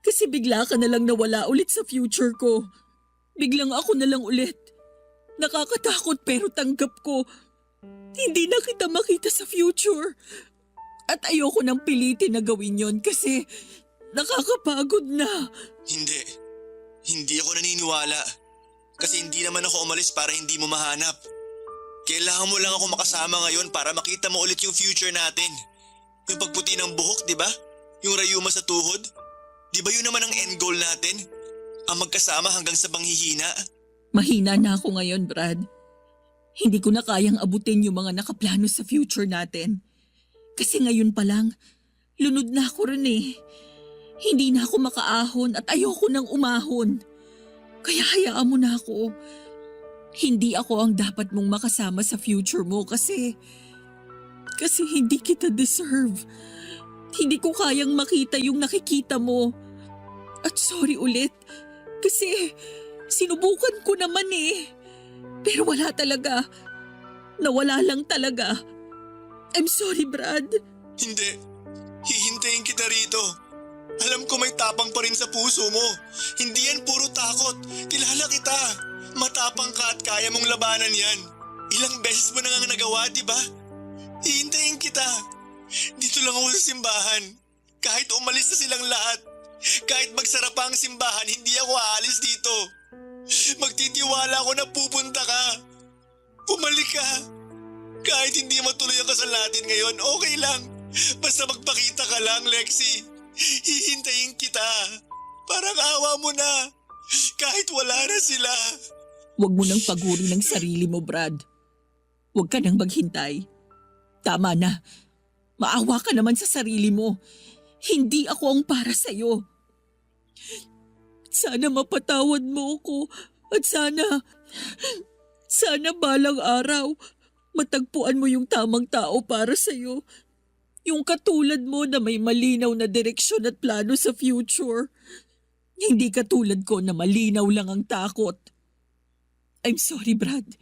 Speaker 4: Kasi bigla ka na lang nawala ulit sa future ko. Biglang ako na lang ulit. Nakakatakot pero tanggap ko. Hindi na kita makita sa future. At ayoko nang pilitin na gawin yon kasi nakakapagod na.
Speaker 6: Hindi. Hindi ako naniniwala. Kasi hindi naman ako umalis para hindi mo mahanap. Kailangan mo lang ako makasama ngayon para makita mo ulit yung future natin. Yung pagputi ng buhok, di ba? Yung rayuma sa tuhod. Di ba yun naman ang end goal natin? Ang magkasama hanggang sa panghihina?
Speaker 4: Mahina na ako ngayon, Brad. Hindi ko na kayang abutin yung mga nakaplano sa future natin. Kasi ngayon pa lang, lunod na ako rin eh. Hindi na ako makaahon at ayoko nang umahon. Kaya hayaan mo na ako. Hindi ako ang dapat mong makasama sa future mo kasi hindi kita deserve. Hindi ko kayang makita yung nakikita mo. At sorry ulit kasi sinubukan ko naman eh. Pero wala talaga. Nawala lang talaga. I'm sorry, Brad.
Speaker 6: Hindi. Hihintayin kita rito. Alam ko may tapang pa rin sa puso mo. Hindi yan puro takot. Kilala kita. Matapang ka at kaya mong labanan yan. Ilang beses mo nang nagawa, di ba? Hihintayin kita. Dito lang ako sa simbahan. Kahit umalis na silang lahat. Kahit magsara pa ang simbahan, hindi ako aalis dito. Magtitiwala ako na pupunta ka. Bumalik ka. Kahit hindi matuloy ang kasal natin ngayon, okay lang. Basta magpakita ka lang, Lexi. Hihintayin kita. Parang awa mo na. Kahit wala na sila.
Speaker 4: Huwag mo nang paguri ng sarili mo, Brad. Huwag ka nang maghintay. Tama na. Maawa ka naman sa sarili mo. Hindi ako ang para sa'yo. Sana mapatawad mo ako at sana balang araw matagpuan mo yung tamang tao para sa'yo. Yung katulad mo na may malinaw na direksyon at plano sa future. Hindi katulad ko na malinaw lang ang takot. I'm sorry, Brad.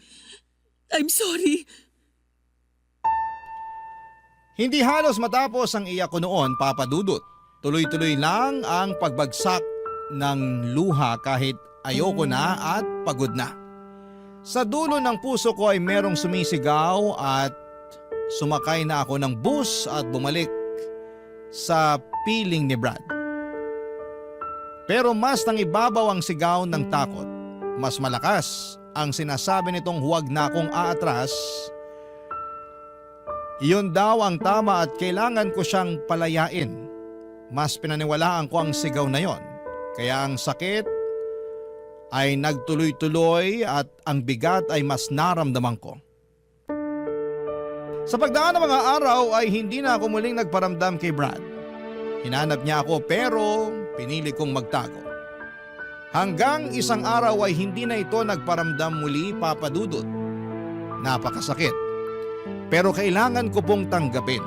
Speaker 4: I'm sorry.
Speaker 3: Hindi halos matapos ang iyak ko noon, Papa Dudut. Tuloy-tuloy lang ang pagbagsak ng luha kahit ayoko na at pagod na. Sa dulo ng puso ko ay merong sumisigaw at sumakay na ako ng bus at bumalik sa piling ni Brad. Pero mas nang ibabaw ang sigaw ng takot. Mas malakas ang sinasabi nitong huwag na akong aatras. Iyon daw ang tama at kailangan ko siyang palayain. Mas pinaniwalaan ko ang sigaw na yon. Kaya ang sakit ay nagtuloy-tuloy at ang bigat ay mas naramdaman ko. Sa pagdaan ng mga araw ay hindi na ako muling nagparamdam kay Brad. Hinanap niya ako pero pinili kong magtago. Hanggang isang araw ay hindi na ito nagparamdam muli, Papa Dudut. Napakasakit. Pero kailangan ko pong tanggapin.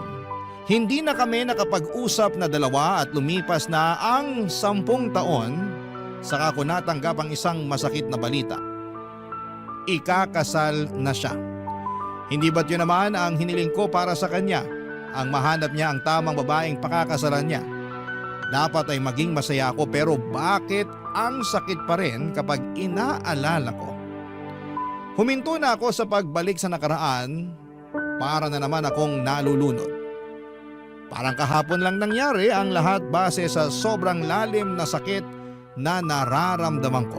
Speaker 3: Hindi na kami nakapag-usap na dalawa at lumipas na ang 10 taon saka ko natanggap ang isang masakit na balita. Ikakasal na siya. Hindi ba't yun naman ang hiniling ko para sa kanya? Ang mahanap niya ang tamang babaeng pakakasalan niya. Dapat ay maging masaya ako pero bakit ang sakit pa rin kapag inaalala ko? Huminto na ako sa pagbalik sa nakaraan para na naman akong nalulunod. Parang kahapon lang nangyari ang lahat base sa sobrang lalim na sakit na nararamdaman ko.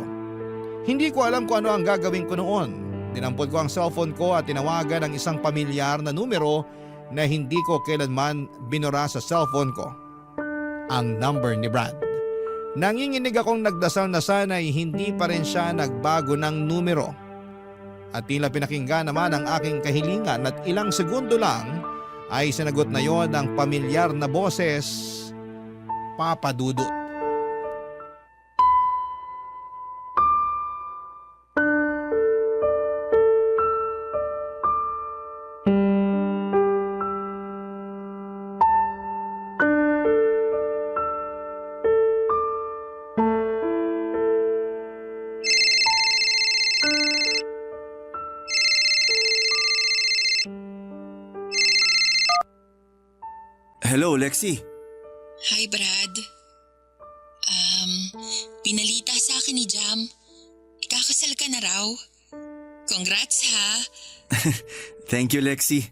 Speaker 3: Hindi ko alam kung ano ang gagawin ko noon. Dinampot ko ang cellphone ko at tinawagan ang isang pamilyar na numero na hindi ko kailanman binura sa cellphone ko. Ang number ni Brad. Nanginginig akong nagdasal na sana'y hindi pa rin siya nagbago ng numero. At tila pinakinggan naman ang aking kahilingan at ilang segundo lang ay sinagot na yon ng pamilyar na boses, Papa Dudut.
Speaker 6: Hello, Lexi.
Speaker 4: Hi, Brad. Pinalita sa akin ni Jam. Ikakasal ka na raw. Congrats ha.
Speaker 6: Thank you, Lexi.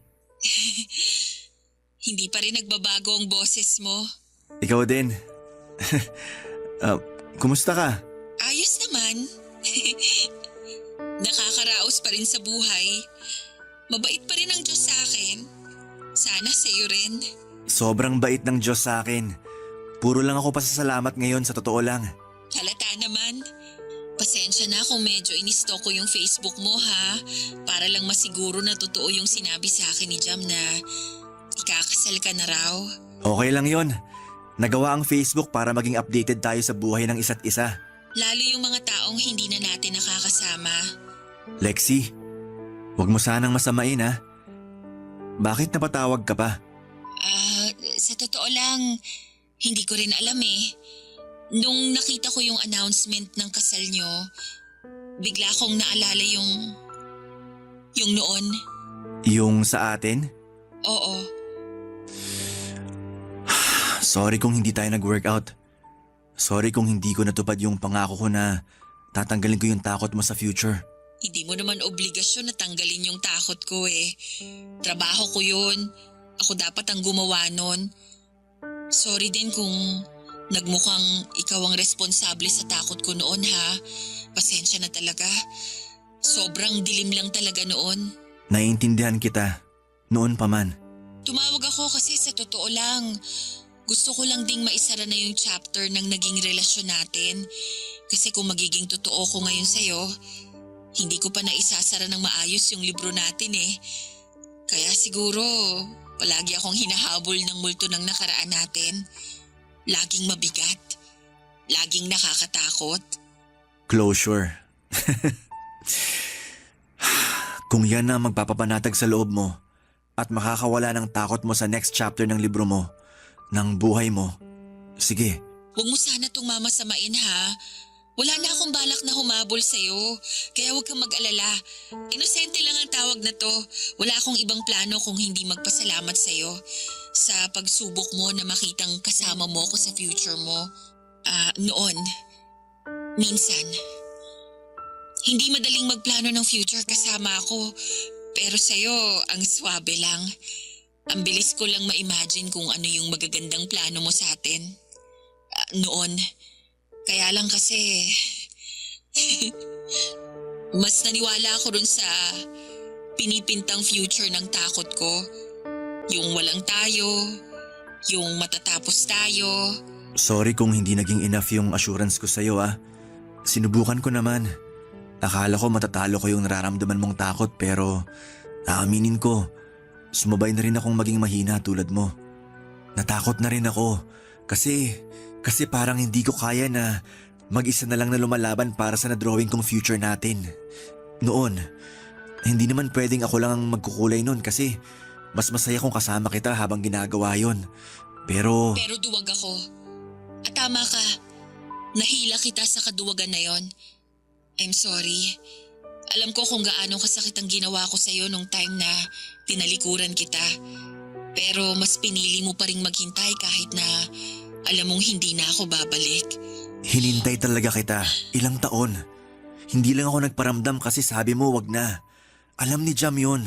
Speaker 4: Hindi pa rin nagbabago ang boses mo.
Speaker 6: Ikaw din. Kumusta ka?
Speaker 4: Ayos naman. Nakakaraos pa rin sa buhay. Mabait pa rin ang Diyos sa akin. Sana sa'yo rin.
Speaker 6: Sobrang bait ng Diyos sa akin. Puro lang ako pasasalamat ngayon sa totoo lang.
Speaker 4: Halata naman. Pasensya na kung medyo inistalk ko yung Facebook mo ha. Para lang masiguro na totoo yung sinabi sa akin ni Jam na ikakasal ka na raw.
Speaker 6: Okay lang yon. Nagawa ang Facebook para maging updated tayo sa buhay ng isa't isa.
Speaker 4: Lalo yung mga taong hindi na natin nakakasama.
Speaker 6: Lexi, huwag mo sanang masamain ha. Bakit napatawag ka pa?
Speaker 4: Sa totoo lang, hindi ko rin alam eh. Nung nakita ko yung announcement ng kasal nyo, bigla kong naalala yung noon.
Speaker 6: Yung sa atin?
Speaker 4: Oo.
Speaker 6: Sorry kung hindi tayo nag-workout. Sorry kung hindi ko natupad yung pangako ko na tatanggalin ko yung takot mo sa future.
Speaker 4: Hindi mo naman obligasyon na tanggalin yung takot ko eh. Trabaho ko yun. Ako dapat ang gumawa nun. Sorry din kung nagmukhang ikaw ang responsable sa takot ko noon ha. Pasensya na talaga. Sobrang dilim lang talaga noon.
Speaker 6: Naiintindihan kita. Noon pa man.
Speaker 4: Tumawag ako kasi sa totoo lang. Gusto ko lang ding maisara na yung chapter ng naging relasyon natin. Kasi kung magiging totoo ko ngayon sa'yo, hindi ko pa naisasara ng maayos yung libro natin eh. Kaya siguro palagi akong hinahabol ng multo ng nakaraan natin. Laging mabigat. Laging nakakatakot.
Speaker 6: Closure. Kung yan na magpapapanatag sa loob mo at makakawala ng takot mo sa next chapter ng libro mo, ng buhay mo, sige.
Speaker 4: Huwag mo sana itong mamasamain ha. Wala na akong balak na humabol sa'yo, kaya huwag kang mag-alala. Inosente lang ang tawag na to. Wala akong ibang plano kung hindi magpasalamat sa'yo sa pagsubok mo na makitang kasama mo ko sa future mo. Noon, minsan. Hindi madaling magplano ng future kasama ako, pero sa'yo ang swabe lang. Ang bilis ko lang ma-imagine kung ano yung magagandang plano mo sa atin. Noon. Kaya lang kasi, mas naniwala ako dun sa pinipintang future ng takot ko. Yung walang tayo, yung matatapos tayo.
Speaker 6: Sorry kung hindi naging enough yung assurance ko sa'yo ah. Sinubukan ko naman. Akala ko matatalo ko yung nararamdaman mong takot pero aaminin ko, sumabay na rin akong maging mahina tulad mo. Natakot na rin ako kasi parang hindi ko kaya na mag-isa na lang na lumalaban para sa na-drawing kong future natin. Noon, hindi naman pwedeng ako lang ang magkukulay noon kasi Mas masaya kung kasama kita habang ginagawa yon. Pero
Speaker 4: Pero duwag ako. At tama ka. Nahila kita sa kaduwagan na yon. I'm sorry. Alam ko kung gaano kasakit ang ginawa ko sa'yo nung time na tinalikuran kita. Pero mas pinili mo pa ring maghintay kahit na alam mong hindi na ako babalik.
Speaker 6: hinintay talaga kita, ilang taon. Hindi lang ako nagparamdam kasi sabi mo wag na. Alam ni Jam yun.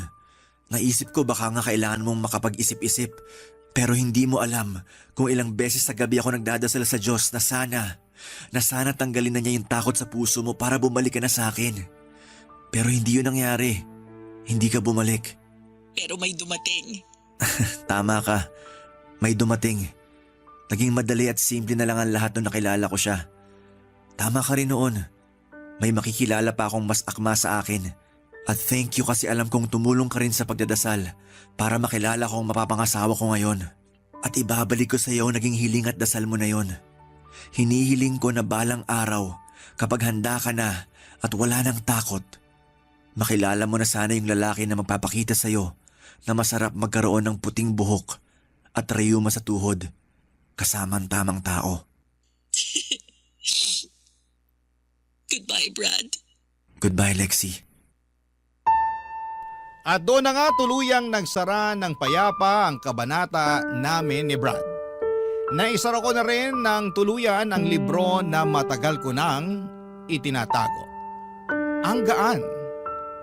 Speaker 6: Naisip ko baka nga kailangan mong makapag-isip-isip. Pero hindi mo alam kung ilang beses sa gabi ako nagdadasal sa Diyos na sana tanggalin na niya yung takot sa puso mo para bumalik ka na sa akin. Pero hindi yun nangyari. Hindi ka bumalik.
Speaker 4: Pero may dumating.
Speaker 6: Tama ka. May dumating. Naging madali at simple na lang ang lahat nung nakilala ko siya. Tama ka rin noon. May makikilala pa akong mas akma sa akin. At thank you kasi alam kong tumulong ka rin sa pagdadasal para makilala ko ang mapapangasawa ko ngayon. At ibabalik ko sa iyo naging hiling at dasal mo na yon. Hinihiling ko na balang araw kapag handa ka na at wala nang takot, makilala mo na sana yung lalaki na magpapakita sa iyo na masarap magkaroon ng puting buhok at rayuma sa tuhod kasama ang tamang tao.
Speaker 4: Goodbye, Brad.
Speaker 6: Goodbye, Lexi.
Speaker 3: At doon na nga tuluyang nagsara ng payapa ang kabanata namin ni Brad. Naisara ko na rin ng tuluyan ang libro na matagal ko nang itinatago. Ang gaan.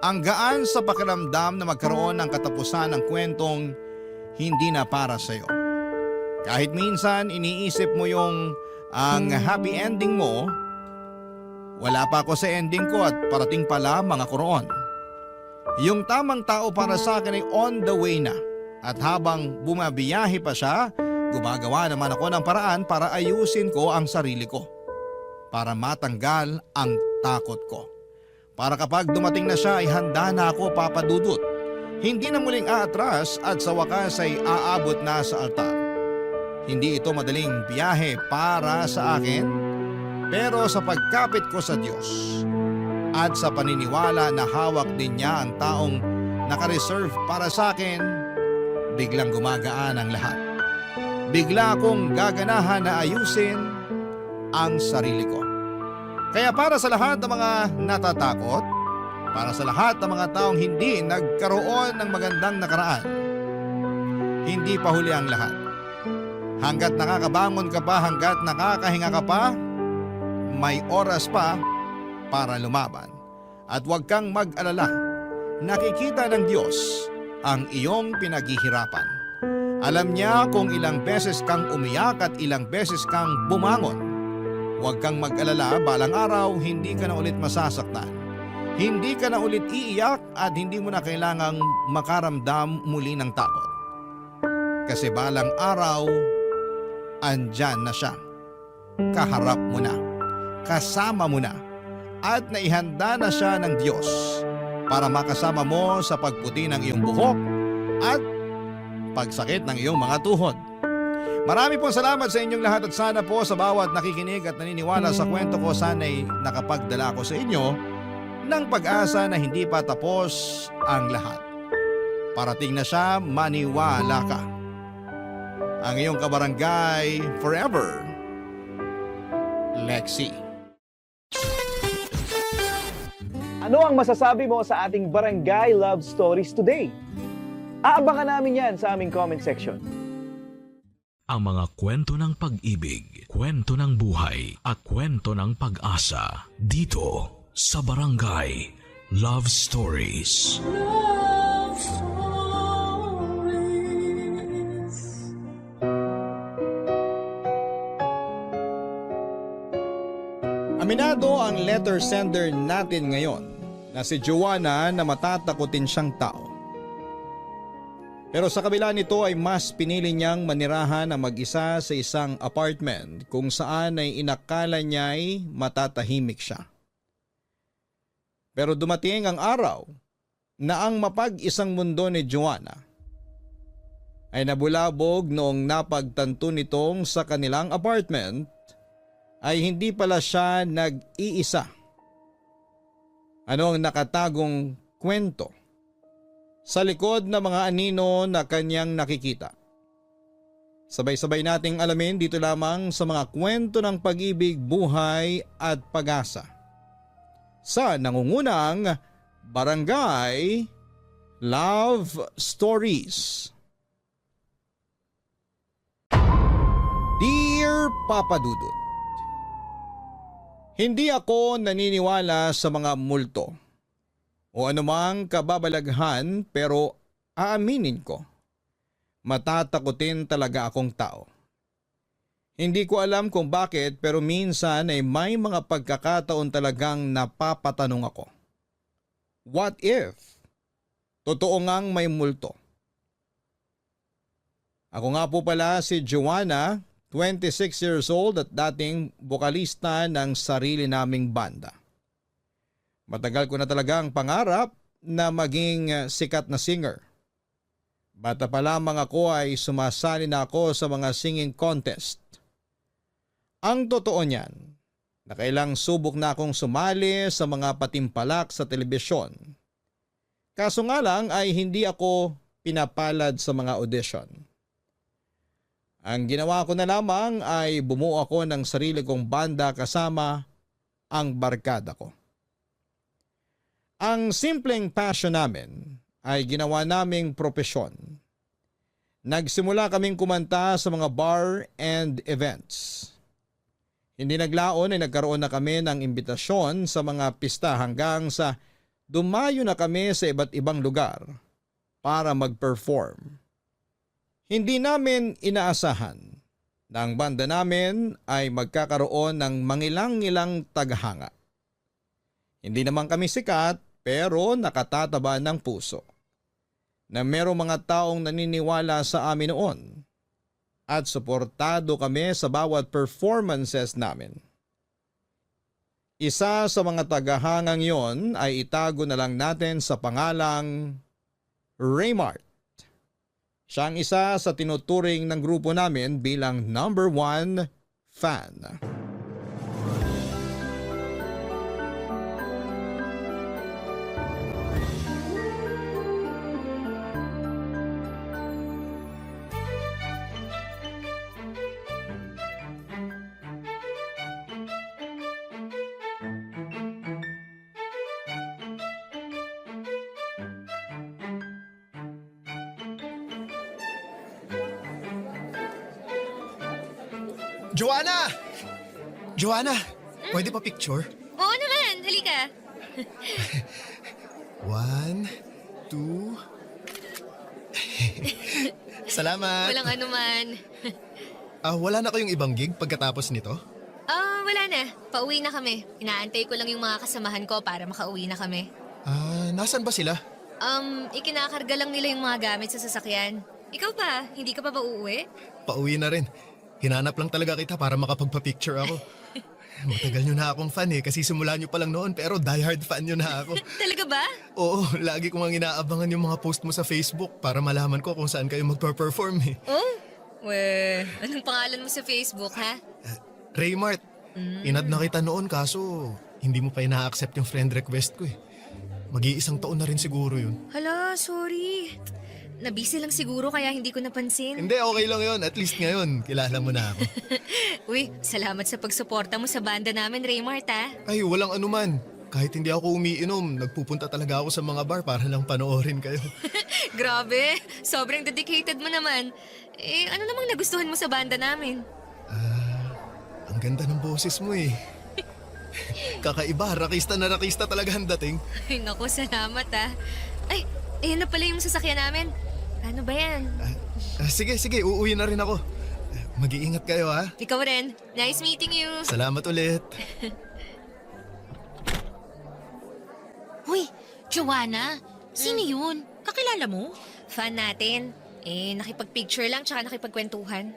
Speaker 3: Ang gaan sa pakiramdam na magkaroon ng katapusan ng kwentong hindi na para sa'yo. Kahit minsan iniisip mo yung ang happy ending mo, wala pa ako sa ending ko at parating pala mga kuroon. Yung tamang tao para sa akin ay on the way na. At habang bumabiyahe pa siya, gumagawa naman ako ng paraan para ayusin ko ang sarili ko. Para matanggal ang takot ko. Para kapag dumating na siya ay handa na ako papadudot. Hindi na muling aatras at sa wakas ay aabot na sa altar. Hindi ito madaling biyahe para sa akin, pero sa pagkapit ko sa Diyos at sa paniniwala na hawak din niya ang taong nakareserve para sa akin, biglang gumagaan ang lahat. Bigla akong gaganahan na ayusin ang sarili ko. Kaya para sa lahat ng mga natatakot, para sa lahat ng mga taong hindi nagkaroon ng magandang nakaraan, hindi pa huli ang lahat. Hanggat nakakabangon ka pa, hanggat nakakahinga ka pa, may oras pa para lumaban. At huwag kang mag-alala, nakikita ng Diyos ang iyong pinaghihirapan. Alam niya kung ilang beses kang umiyak at ilang beses kang bumangon. Huwag kang mag-alala, balang araw hindi ka na ulit masasaktan. Hindi ka na ulit iiyak at hindi mo na kailangang makaramdam muli ng takot. Kasi balang araw, andyan na siya. Kaharap mo na, kasama mo na, at naihanda na siya ng Diyos para makasama mo sa pagputi ng iyong buhok at pagsakit ng iyong mga tuhod. Marami pong salamat sa inyong lahat at sana po sa bawat nakikinig at naniniwala sa kwento ko, sana'y nakapagdala ko sa inyo ng pag-asa na hindi pa tapos ang lahat. Parating na siya, maniwala ka. Ang iyong kabarangay forever, Lexi.
Speaker 7: Ano ang masasabi mo sa ating Barangay Love Stories today? Aabangan namin yan sa aming comment section.
Speaker 1: Ang mga kwento ng pag-ibig, kwento ng buhay, at kwento ng pag-asa dito sa Barangay Love Stories.
Speaker 2: Love Stories.
Speaker 3: Aminado ang letter sender natin ngayon na si Joanna na matatakotin siyang tao. Pero sa kabila nito ay mas pinili niyang manirahan na mag-isa sa isang apartment kung saan ay inakala niya ay matatahimik siya. Pero dumating ang araw na ang mapag-isang mundo ni Joanna ay nabulabog noong napagtanto nitong sa kanilang apartment ay hindi pala siya nag-iisa. Ano ang nakatagong kwento sa likod ng mga anino na kanyang nakikita. Sabay-sabay nating alamin dito lamang sa mga kwento ng pag-ibig, buhay at pag-asa sa nangungunang Barangay Love Stories. Dear Papa Dudut, hindi ako naniniwala sa mga multo o anumang kababalaghan, pero aaminin ko, matatakotin talaga akong tao. Hindi ko alam kung bakit, pero minsan ay may mga pagkakataon talagang napapatanong ako. What if totoo ngang may multo? Ako nga po pala si Joanna, 26 years old at dating bokalista ng sarili naming banda. Matagal ko na talagang pangarap na maging sikat na singer. Bata pa lamang ako ay sumasali na ako sa mga singing contest. Ang totoo niyan, nakailang subok na akong sumali sa mga patimpalak sa telebisyon. Kaso nga lang ay hindi ako pinapalad sa mga audition. Ang ginawa ko na lamang ay bumuo ako ng sarili kong banda kasama ang barkada ko. Ang simpleng passion namin ay ginawa naming propesyon. Nagsimula kaming kumanta sa mga bar and events. Hindi naglaon ay nagkaroon na kami ng imbitasyon sa mga pista hanggang sa dumayo na kami sa iba't ibang lugar para mag-perform. Hindi namin inaasahan na ang banda namin ay magkakaroon ng mangilang-ilang tagahanga. Hindi naman kami sikat pero nakatataba ng puso na merong mga taong naniniwala sa amin noon at suportado kami sa bawat performances namin. Isa sa mga tagahangang yon ay itago na lang natin sa pangalang Raymart. Siya ang isa sa tinuturing ng grupo namin bilang number 1 fan.
Speaker 8: Joanna! Joanna, pwede pa picture?
Speaker 5: Oo naman, halika.
Speaker 8: 1, 2... Salamat!
Speaker 5: Walang anuman.
Speaker 8: Wala na kayong ibang gig pagkatapos nito?
Speaker 5: Wala na. Pauwi na kami. Inaantay ko lang yung mga kasamahan ko para makauwi na kami.
Speaker 8: Nasaan ba sila?
Speaker 5: Ikinakarga lang nila yung mga gamit sa sasakyan. Ikaw pa, hindi ka pa ba uuwi?
Speaker 8: Pauwi na rin. Hinanap lang talaga kita para makapagpa-picture ako. Matagal nyo na akong fan kasi simula nyo pa lang noon pero diehard fan nyo na ako.
Speaker 5: Talaga ba?
Speaker 8: Oo, lagi ko nga inaabangan yung mga post mo sa Facebook para malaman ko kung saan kayo magpa-perform
Speaker 5: Oh? Anong pangalan mo sa Facebook, ha?
Speaker 8: Raymart, inad na kita noon kaso hindi mo pa ina-accept yung friend request ko eh. Mag-iisang taon na rin siguro yun.
Speaker 5: Hala, sorry. Nabisi lang siguro kaya hindi ko napansin.
Speaker 8: Hindi, okay lang yun. At least ngayon, kilala mo na ako.
Speaker 5: Uy, salamat sa pagsuporta mo sa banda namin, Raymart, ha?
Speaker 8: Ay, walang anuman. Kahit hindi ako umiinom, nagpupunta talaga ako sa mga bar para lang panoorin kayo.
Speaker 5: Grabe, sobrang dedicated mo naman. Ano namang nagustuhan mo sa banda namin?
Speaker 8: Ang ganda ng boses mo eh. Kakaiba, rakista na rakista talaga ang dating.
Speaker 5: Ay, naku, salamat, ha? Ay, ayan na pala yung sasakyan namin. Ano ba yan?
Speaker 8: Sige, uuwi na rin ako. Mag-iingat kayo ha.
Speaker 5: Ikaw rin. Nice meeting you.
Speaker 8: Salamat ulit.
Speaker 4: Hoy, Joanna, sino yun? Kakilala mo?
Speaker 5: Fan natin. Nakipag-picture lang tsaka nakipagkwentuhan.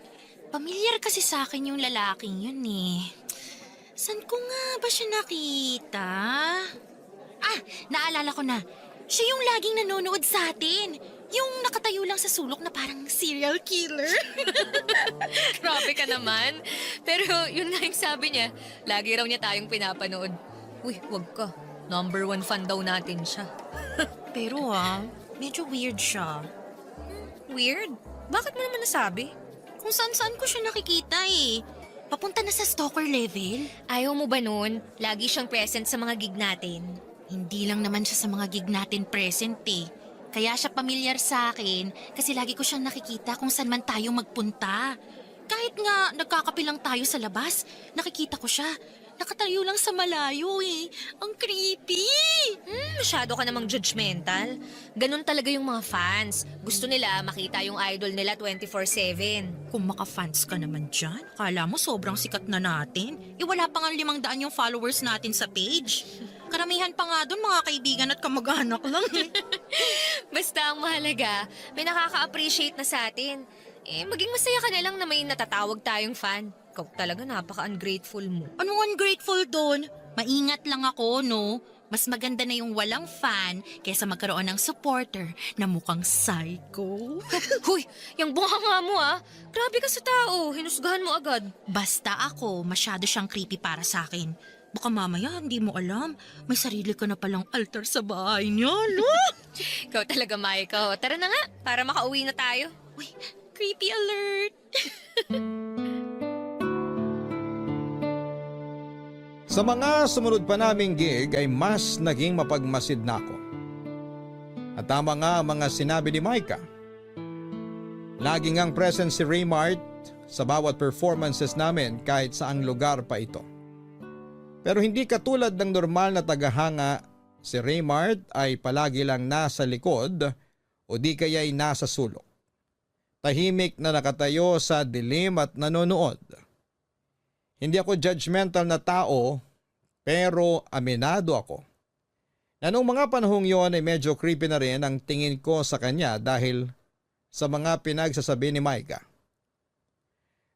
Speaker 4: Pamilyar kasi sa akin yung lalaking yun eh. San ko nga ba siya nakita? Naalala ko na. Siya yung laging nanonood sa atin. Yung nakatayo lang sa sulok na parang serial killer.
Speaker 5: Grabe ka naman. Pero yun nga yung sabi niya. Lagi raw niya tayong pinapanood. Uy, wag ka. Number 1 fan daw natin siya.
Speaker 4: Pero
Speaker 9: Medyo weird siya. Weird? Bakit mo naman nasabi? Kung saan-saan ko siya nakikita eh. Papunta na sa stalker level.
Speaker 5: Ayaw mo ba nun? Lagi siyang present sa mga gig natin.
Speaker 9: Hindi lang naman siya sa mga gig natin present eh. Kaya siya pamilyar sa akin kasi lagi ko siyang nakikita kung saan man tayo magpunta. Kahit nga nagkakape lang tayo sa labas, nakikita ko siya. Nakatayo lang sa malayo eh. Ang creepy!
Speaker 5: Masyado ka namang judgmental. Ganun talaga yung mga fans. Gusto nila makita yung idol nila 24/7.
Speaker 9: Kung maka-fans ka naman dyan, akala mo sobrang sikat na natin. Wala pa nga 500 yung followers natin sa page. Karamihan pa nga doon mga kaibigan at kamag-anak lang eh.
Speaker 5: Basta ang mahalaga, may nakaka-appreciate na sa atin. Maging masaya ka na lang na may natatawag tayong fan. Ikaw talaga napaka-ungrateful mo.
Speaker 9: Anong ungrateful doon? Maingat lang ako, no? Mas maganda na yung walang fan kaysa magkaroon ng supporter na mukhang psycho.
Speaker 5: Huy, yung bunganga mo Grabe ka sa tao, hinusgahan mo agad.
Speaker 9: Basta ako, masyado siyang creepy para sa akin. Baka mamaya hindi mo alam, may sarili ka na palang altar sa bahay niya, no?
Speaker 5: Ikaw talaga, Maiko. Tara na nga, para makauwi na tayo.
Speaker 9: Uy, creepy alert!
Speaker 3: Sa mga sumunod pa naming gig ay mas naging mapagmasid na ako. At tama nga ang mga sinabi ni Micah. Lagi ngang present si Raymart sa bawat performances namin kahit saang lugar pa ito. Pero hindi katulad ng normal na tagahanga, si Raymart ay palagi lang nasa likod o di kaya'y nasa sulok. Tahimik na nakatayo sa dilim at nanonood. Hindi ako judgmental na tao pero aminado ako. Na noong mga panahong yon ay medyo creepy na rin ang tingin ko sa kanya dahil sa mga pinagsasabi ni Micah.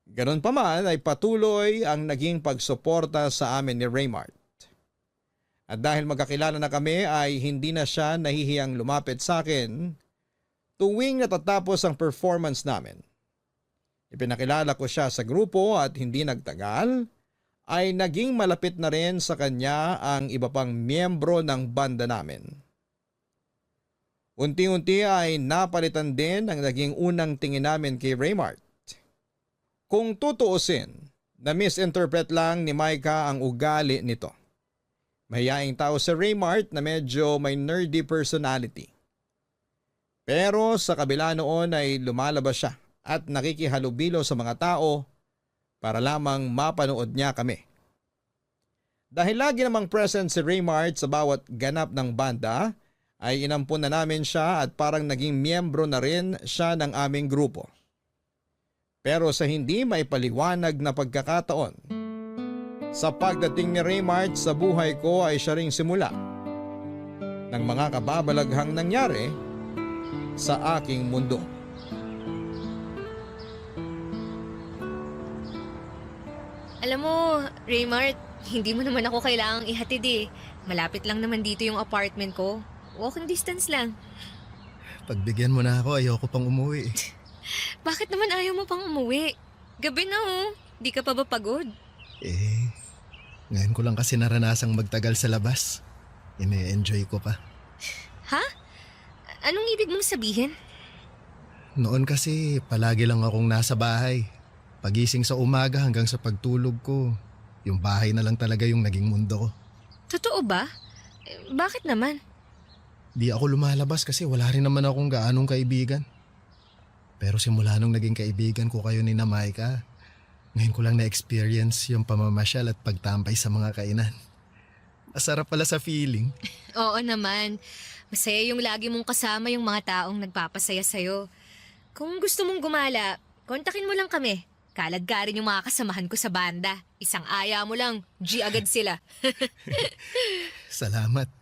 Speaker 3: Ganon pa man ay patuloy ang naging pagsuporta sa amin ni Raymart. At dahil magkakilala na kami ay hindi na siya nahihiyang lumapit sa akin tuwing natatapos ang performance namin. Ipinakilala ko siya sa grupo at hindi nagtagal ay naging malapit na rin sa kanya ang iba pang miyembro ng banda namin. Unti-unti ay napalitan din ang naging unang tingin namin kay Raymart. Kung tutuusin, na-misinterpret lang ni Micah ang ugali nito. Mahiyaing tao si Raymart na medyo may nerdy personality. Pero sa kabila noon ay lumalabas siya at nakikihalubilo sa mga tao para lamang mapanood niya kami. Dahil lagi namang present si Raymart sa bawat ganap ng banda, ay inampun na namin siya at parang naging miyembro na rin siya ng aming grupo. Pero sa hindi maipaliwanag na pagkakataon, sa pagdating ni Raymart sa buhay ko ay siya ring simula ng mga kababalaghang nangyari sa aking mundo.
Speaker 5: Alam mo, Raymart, hindi mo naman ako kailangang ihatid eh. Malapit lang naman dito yung apartment ko. Walking distance lang.
Speaker 8: Pagbigyan mo na ako, ayoko pang umuwi.
Speaker 5: Bakit naman ayaw mo pang umuwi? Gabi na Di ka pa ba pagod?
Speaker 8: Ngayon ko lang kasi naranasang magtagal sa labas. Ine-enjoy ko pa.
Speaker 5: Ha? Anong ibig mong sabihin?
Speaker 8: Noon kasi palagi lang akong nasa bahay. Pagising sa umaga hanggang sa pagtulog ko, yung bahay na lang talaga yung naging mundo ko.
Speaker 5: Totoo ba? Bakit naman?
Speaker 8: Di ako lumalabas kasi wala rin naman akong gaanong kaibigan. Pero simula nung naging kaibigan ko kayo ni Micah, ngayon ko lang na-experience yung pamamasyal at pagtampay sa mga kainan. Masarap pala sa feeling.
Speaker 5: Oo naman. Masaya yung lagi mong kasama yung mga taong nagpapasaya sa'yo. Kung gusto mong gumala, kontakin mo lang kami. Kaladkarin yung mga kasamahan ko sa banda. Isang aya mo lang, G agad sila.
Speaker 8: Salamat.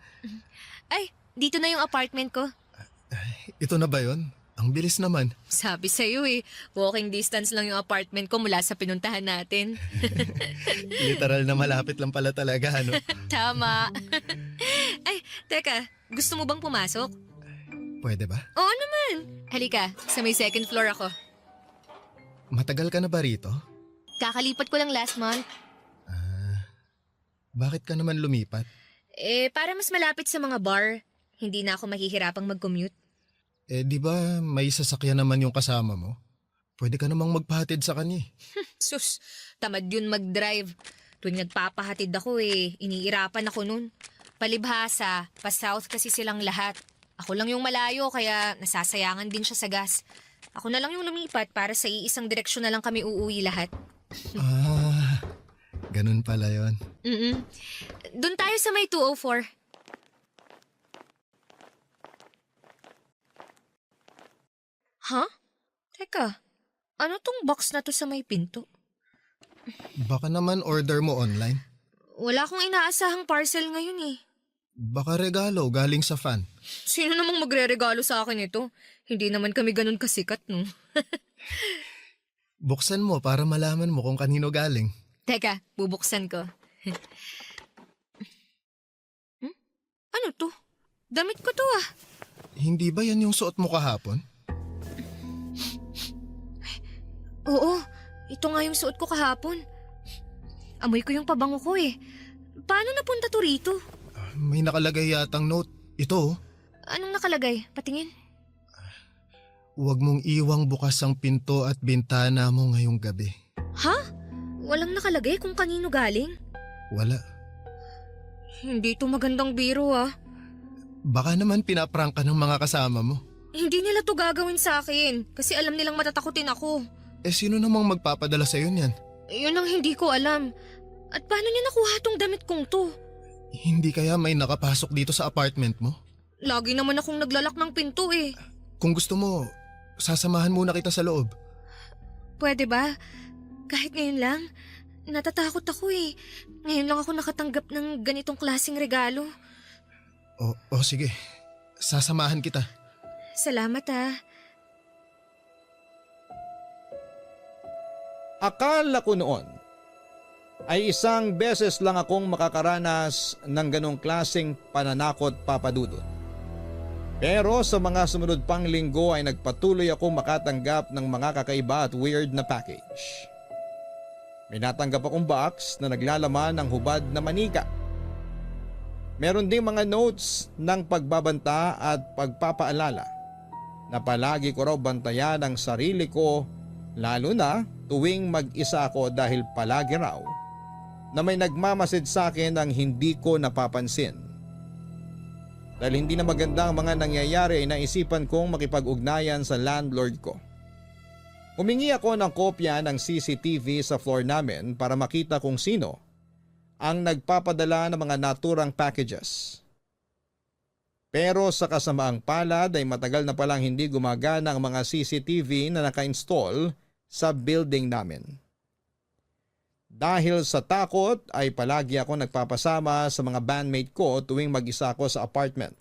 Speaker 5: Ay, dito na yung apartment ko.
Speaker 8: Ito na ba yon? Ang bilis naman.
Speaker 5: Sabi sa'yo walking distance lang yung apartment ko mula sa pinuntahan natin.
Speaker 8: Literal na malapit lang pala talaga, ano?
Speaker 5: Tama. Ay, teka, gusto mo bang pumasok?
Speaker 8: Pwede ba?
Speaker 5: Oo naman. Halika, sa may second floor ako.
Speaker 8: Matagal ka na ba rito?
Speaker 5: Kakalipat ko lang last month.
Speaker 8: Bakit ka naman lumipat?
Speaker 5: Para mas malapit sa mga bar. Hindi na ako mahihirapang mag-commute.
Speaker 8: Di ba may sasakyan naman yung kasama mo? Pwede ka namang magpahatid sa kanya eh.
Speaker 10: Sus, tamad yun mag-drive. Tuwing nagpapahatid ako iniirapan ako nun. Palibhasa, pa-south kasi silang lahat. Ako lang yung malayo kaya nasasayangan din siya sa gas. Ako na lang yung lumipat para sa iisang direksyon na lang kami uuwi lahat.
Speaker 8: Ganun pala yon.
Speaker 10: Doon tayo sa may 204. Huh? Teka, ano tong box na to sa may pinto?
Speaker 8: Baka naman order mo online.
Speaker 10: Wala akong inaasahang parcel ngayon eh.
Speaker 8: Baka regalo galing sa fan.
Speaker 10: Sino namang magre-regalo sa akin ito? Hindi naman kami ganun kasikat, no?
Speaker 8: Buksan mo para malaman mo kung kanino galing.
Speaker 10: Teka, bubuksan ko. Ano to? Damit ko to ah.
Speaker 8: Hindi ba yan yung suot mo kahapon?
Speaker 10: Oo, ito nga yung suot ko kahapon. Amoy ko yung pabango ko eh. Paano napunta to rito?
Speaker 8: May nakalagay yatang note. Ito oh.
Speaker 10: Anong nakalagay? Patingin.
Speaker 8: Huwag mong iwang bukas ang pinto at bintana mo ngayong gabi.
Speaker 10: Ha? Walang nakalagay kung kanino galing?
Speaker 8: Wala.
Speaker 10: Hindi to magandang biro ah.
Speaker 8: Baka naman pinaprank ka ng mga kasama mo.
Speaker 10: Hindi nila to gagawin sa akin kasi alam nilang matatakutin ako.
Speaker 8: Sino namang magpapadala sa'yo niyan?
Speaker 10: Yun ang hindi ko alam. At paano niya nakuha tong damit kong to?
Speaker 8: Hindi kaya may nakapasok dito sa apartment mo?
Speaker 10: Lagi naman akong naglalak ng pinto eh.
Speaker 8: Kung gusto mo, sasamahan muna kita sa loob.
Speaker 10: Pwede ba? Kahit ngayon lang. Natatakot ako eh. Ngayon lang ako nakatanggap ng ganitong klaseng regalo.
Speaker 8: O sige, sasamahan kita.
Speaker 10: Salamat ah.
Speaker 3: Akala ko noon ay isang beses lang akong makakaranas ng ganong klaseng pananakot, Papa Dudut. Pero sa mga sumunod pang linggo ay nagpatuloy akong makatanggap ng mga kakaiba at weird na package. May natanggap akong box na naglalaman ng hubad na manika. Meron ding mga notes ng pagbabanta at pagpapaalala na palagi ko raw bantayan ang sarili ko, lalo na tuwing mag-isa ako dahil palagi raw na may nagmamasid sa akin ang hindi ko napapansin. Dahil hindi na maganda ang mga nangyayari ay naisipan kong makipag-ugnayan sa landlord ko. Humingi ako ng kopya ng CCTV sa floor namin para makita kung sino ang nagpapadala ng mga naturang packages. Pero sa kasamaang palad ay matagal na palang hindi gumagana ang mga CCTV na naka-install sa building namin. Dahil sa takot ay palagi ako nagpapasama sa mga bandmate ko tuwing mag-isa ako sa apartment.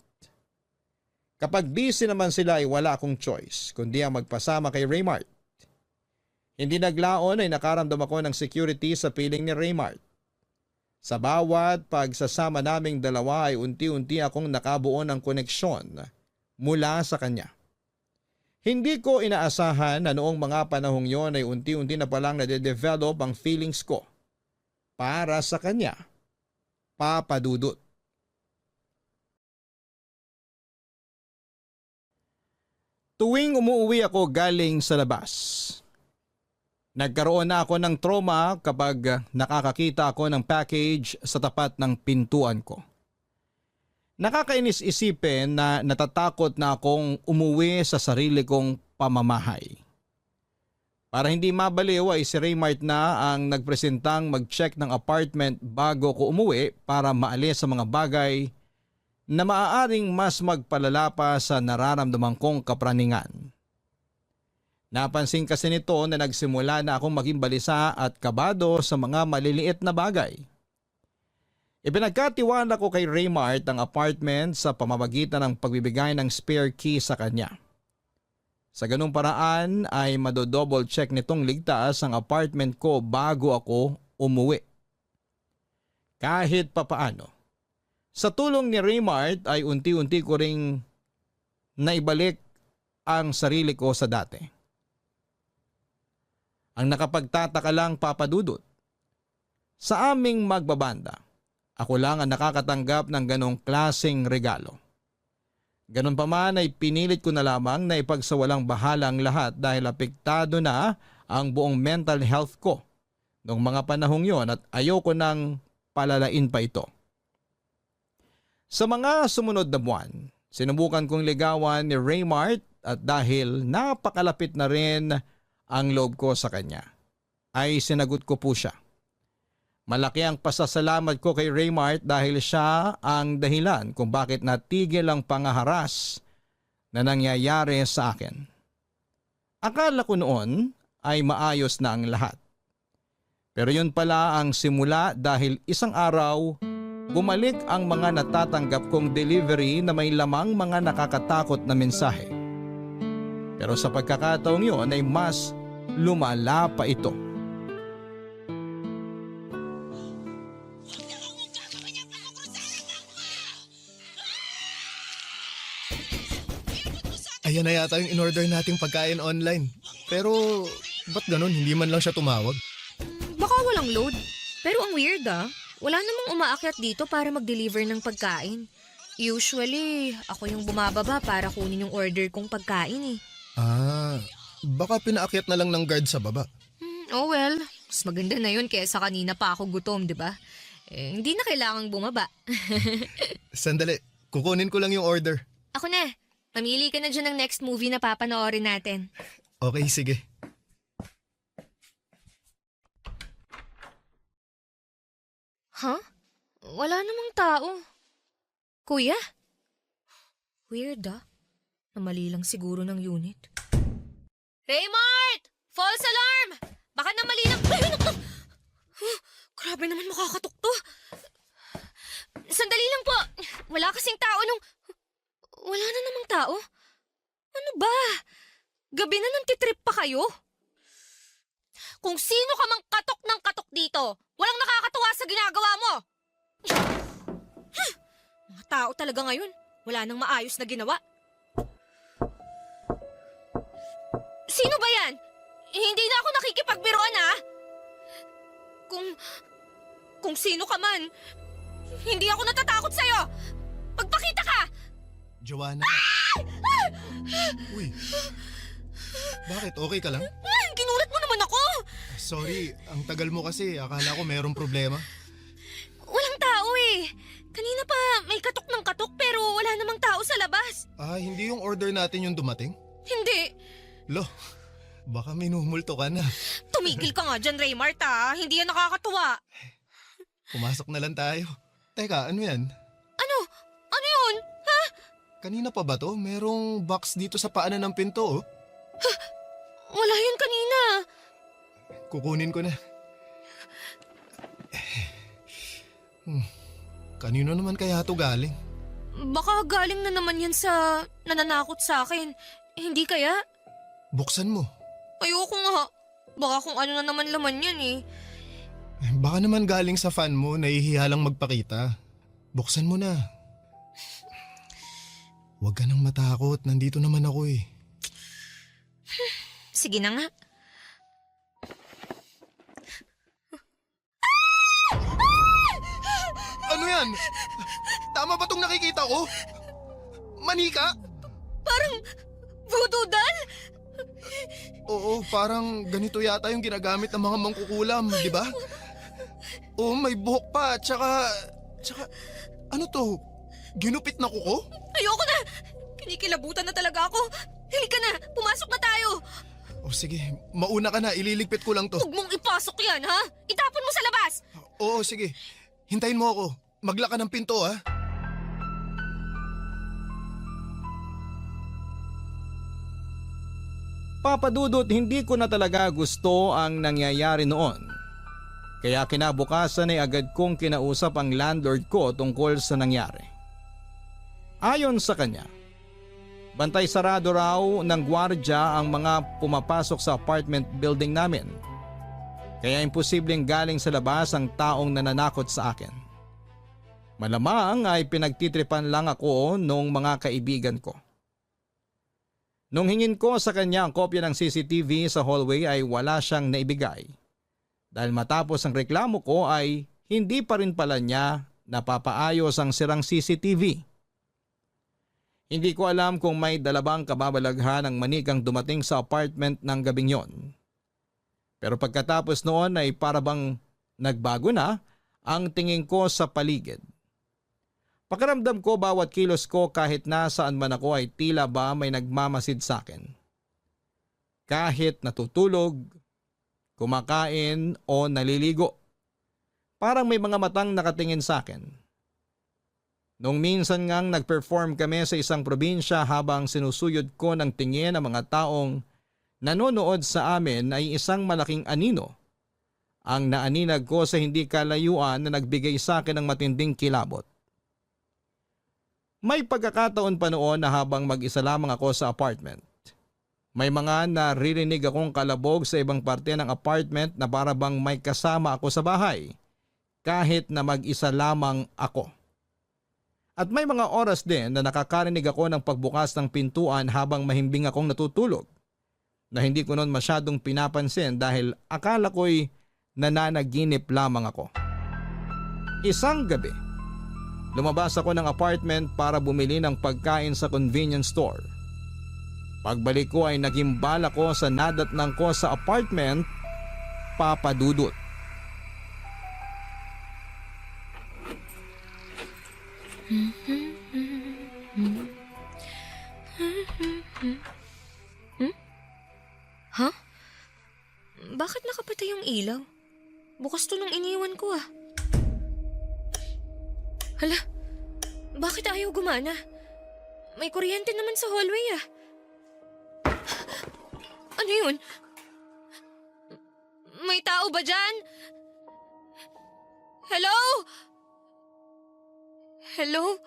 Speaker 3: Kapag busy naman sila ay wala akong choice kundi ang magpasama kay Raymart. Hindi naglaon ay nakaramdam ako ng security sa piling ni Raymart. Sa bawat pagsasama naming dalawa ay unti-unti akong nakabuo ng koneksyon mula sa kanya. Hindi ko inaasahan na noong mga panahong yon ay unti-unti na palang nade-develop ang feelings ko para sa kanya, Papa Dudut. Tuwing umuwi ako galing sa labas, nagkaroon na ako ng trauma kapag nakakakita ako ng package sa tapat ng pintuan ko. Nakakainis isipin na natatakot na akong umuwi sa sarili kong pamamahay. Para hindi mabaliw ay si Raymart na ang nagpresentang mag-check ng apartment bago ko umuwi para maalis sa mga bagay na maaaring mas magpalala pa sa nararamdaman kong kapraningan. Napansin kasi nito na nagsimula na akong maging balisa at kabado sa mga maliliit na bagay. Ipinagkatiwala ko kay Raymart ang apartment sa pamamagitan ng pagbibigay ng spare key sa kanya. Sa ganung paraan ay madodouble check nitong ligtas ang apartment ko bago ako umuwi. Kahit papaano, sa tulong ni Raymart ay unti-unti ko ring naibalik ang sarili ko sa dati. Ang nakapagtataka lang, Papa Dudut, sa aming magbabanda, ako lang ang nakakatanggap ng ganong klaseng regalo. Ganun pa man ay pinilit ko na lamang na ipagsawalang bahala ang lahat dahil apektado na ang buong mental health ko noong mga panahong yon at ayoko nang palalain pa ito. Sa mga sumunod na buwan, sinubukan kong ligawan ni Raymart at dahil napakalapit na rin ang loob ko sa kanya, ay sinagot ko po siya. Malaki ang pasasalamat ko kay Raymart dahil siya ang dahilan kung bakit natigil ang pangaharas na nangyayari sa akin. Akala ko noon ay maayos na ang lahat. Pero yun pala ang simula dahil isang araw, bumalik ang mga natatanggap kong delivery na may lamang mga nakakatakot na mensahe. Pero sa pagkakataong yun ay mas lumala pa ito.
Speaker 8: Ayan na yata yung in-order nating pagkain online. Pero ba't ganun? Hindi man lang siya tumawag.
Speaker 10: Baka walang load. Pero ang weird wala namang umaakyat dito para mag-deliver ng pagkain. Usually, ako yung bumababa para kunin yung order kong pagkain
Speaker 8: Baka pinaakyat na lang ng guard sa baba.
Speaker 10: Oh well, mas maganda na yun kaysa kanina pa ako gutom, di ba? Hindi na kailangang bumaba.
Speaker 8: Sandali, kukunin ko lang yung order.
Speaker 10: Ako na. Mamili ka na dyan ng next movie na papanoorin natin.
Speaker 8: Okay, sige.
Speaker 10: Huh? Wala namang tao. Kuya? Weird na mali lang siguro ng unit. Raymart! False alarm! Baka na mali lang... Ay, naku! Grabe naman makakatok to. Sandali lang po. Wala kasing tao nung... Wala na namang tao. Ano ba? Gabi na nang titrip pa kayo? Kung sino ka mang katok ng katok dito, walang nakakatuwa sa ginagawa mo. Mga tao talaga ngayon. Wala nang maayos na ginawa. Sino ba yan? Hindi na ako nakikipagbiruan Kung sino ka man, hindi ako natatakot sa'yo. Magpakita ka!
Speaker 8: Joanna. Uy. Bakit? Okay ka lang?
Speaker 10: Ginulat mo naman ako!
Speaker 8: Sorry, ang tagal mo kasi. Akala ko mayroong problema.
Speaker 10: Walang tao Kanina pa may katok ng katok pero wala namang tao sa labas.
Speaker 8: Hindi yung order natin yung dumating?
Speaker 10: Hindi.
Speaker 8: Lo, baka minumulto ka na.
Speaker 10: Tumigil ka nga dyan, Raymart Hindi yan nakakatuwa.
Speaker 8: Pumasok na lang tayo. Teka, ano yan?
Speaker 10: Ano? Ano yun? Ha?
Speaker 8: Kanina pa ba to? Merong box dito sa paanan ng pinto,
Speaker 10: Wala yun kanina.
Speaker 8: Kukunin ko na. Kanino naman kaya to galing?
Speaker 10: Baka galing na naman yan sa nananakot sa akin. Hindi kaya?
Speaker 8: Buksan mo.
Speaker 10: Ayoko nga. Baka kung ano na naman laman yan
Speaker 8: Baka naman galing sa fan mo, nahihiya lang magpakita. Buksan mo na. Huwag ka nang matakot, nandito naman ako
Speaker 10: Sige na nga.
Speaker 8: Ano yan? Tama ba tong nakikita ko? Manika?
Speaker 10: Parang voodoo doll?
Speaker 8: Oo, parang ganito yata yung ginagamit ng mga mangkukulam, di ba? Oo, may buhok pa, tsaka ano to? Ginupit na kuko?
Speaker 10: Ayoko na! Kinikilabutan na talaga ako. Halika na, pumasok na tayo.
Speaker 8: O sige, mauna ka na, ililigpit ko lang to.
Speaker 10: Huwag mong ipasok yan, ha? Itapon mo sa labas!
Speaker 8: Oo, sige. Hintayin mo ako. Maglaka ng pinto, ha?
Speaker 3: Papadudot, hindi ko na talaga gusto ang nangyayari noon. Kaya kinabukasan ay agad kong kinausap ang landlord ko tungkol sa nangyari. Ayon sa kanya, bantay sarado raw ng gwardya ang mga pumapasok sa apartment building namin. Kaya imposibleng galing sa labas ang taong nananakot sa akin. Malamang ay pinagtitripan lang ako nung mga kaibigan ko. Nung hingin ko sa kanya ang kopya ng CCTV sa hallway ay wala siyang naibigay. Dahil matapos ang reklamo ko ay hindi pa rin pala niya napapaayos ang sirang CCTV. Hindi ko alam kung may dalabang kababalaghan ang manikang dumating sa apartment ng gabing yon. Pero pagkatapos noon ay parabang nagbago na ang tingin ko sa paligid. Pakiramdam ko bawat kilos ko kahit nasaan man ako ay tila ba may nagmamasid sa akin. Kahit natutulog, kumakain o naliligo. Parang may mga matang nakatingin sa akin. Nung minsan ngang nag-perform kami sa isang probinsya habang sinusuyod ko ng tingin ang mga taong nanonood sa amin ay isang malaking anino. Ang naaninag ko sa hindi kalayuan na nagbigay sa akin ng matinding kilabot. May pagkakataon pa noon na habang mag-isa lamang ako sa apartment. May mga naririnig akong kalabog sa ibang parte ng apartment na para bang may kasama ako sa bahay kahit na mag-isa lamang ako. At may mga oras din na nakakarinig ako ng pagbukas ng pintuan habang mahimbing akong natutulog na hindi ko noon masyadong pinapansin dahil akala ko'y nananaginip lamang ako. Isang gabi, lumabas ako ng apartment para bumili ng pagkain sa convenience store. Pagbalik ko ay naging bala ko sa nadatnang ko sa apartment, papadudot.
Speaker 10: Huh? Bakit nakapatay yung ilaw? Bukas to nung iniwan ko ah. Hala, bakit ayaw gumana? May kuryente naman sa hallway ah. Ano yun? May tao ba dyan? Hello? Hello?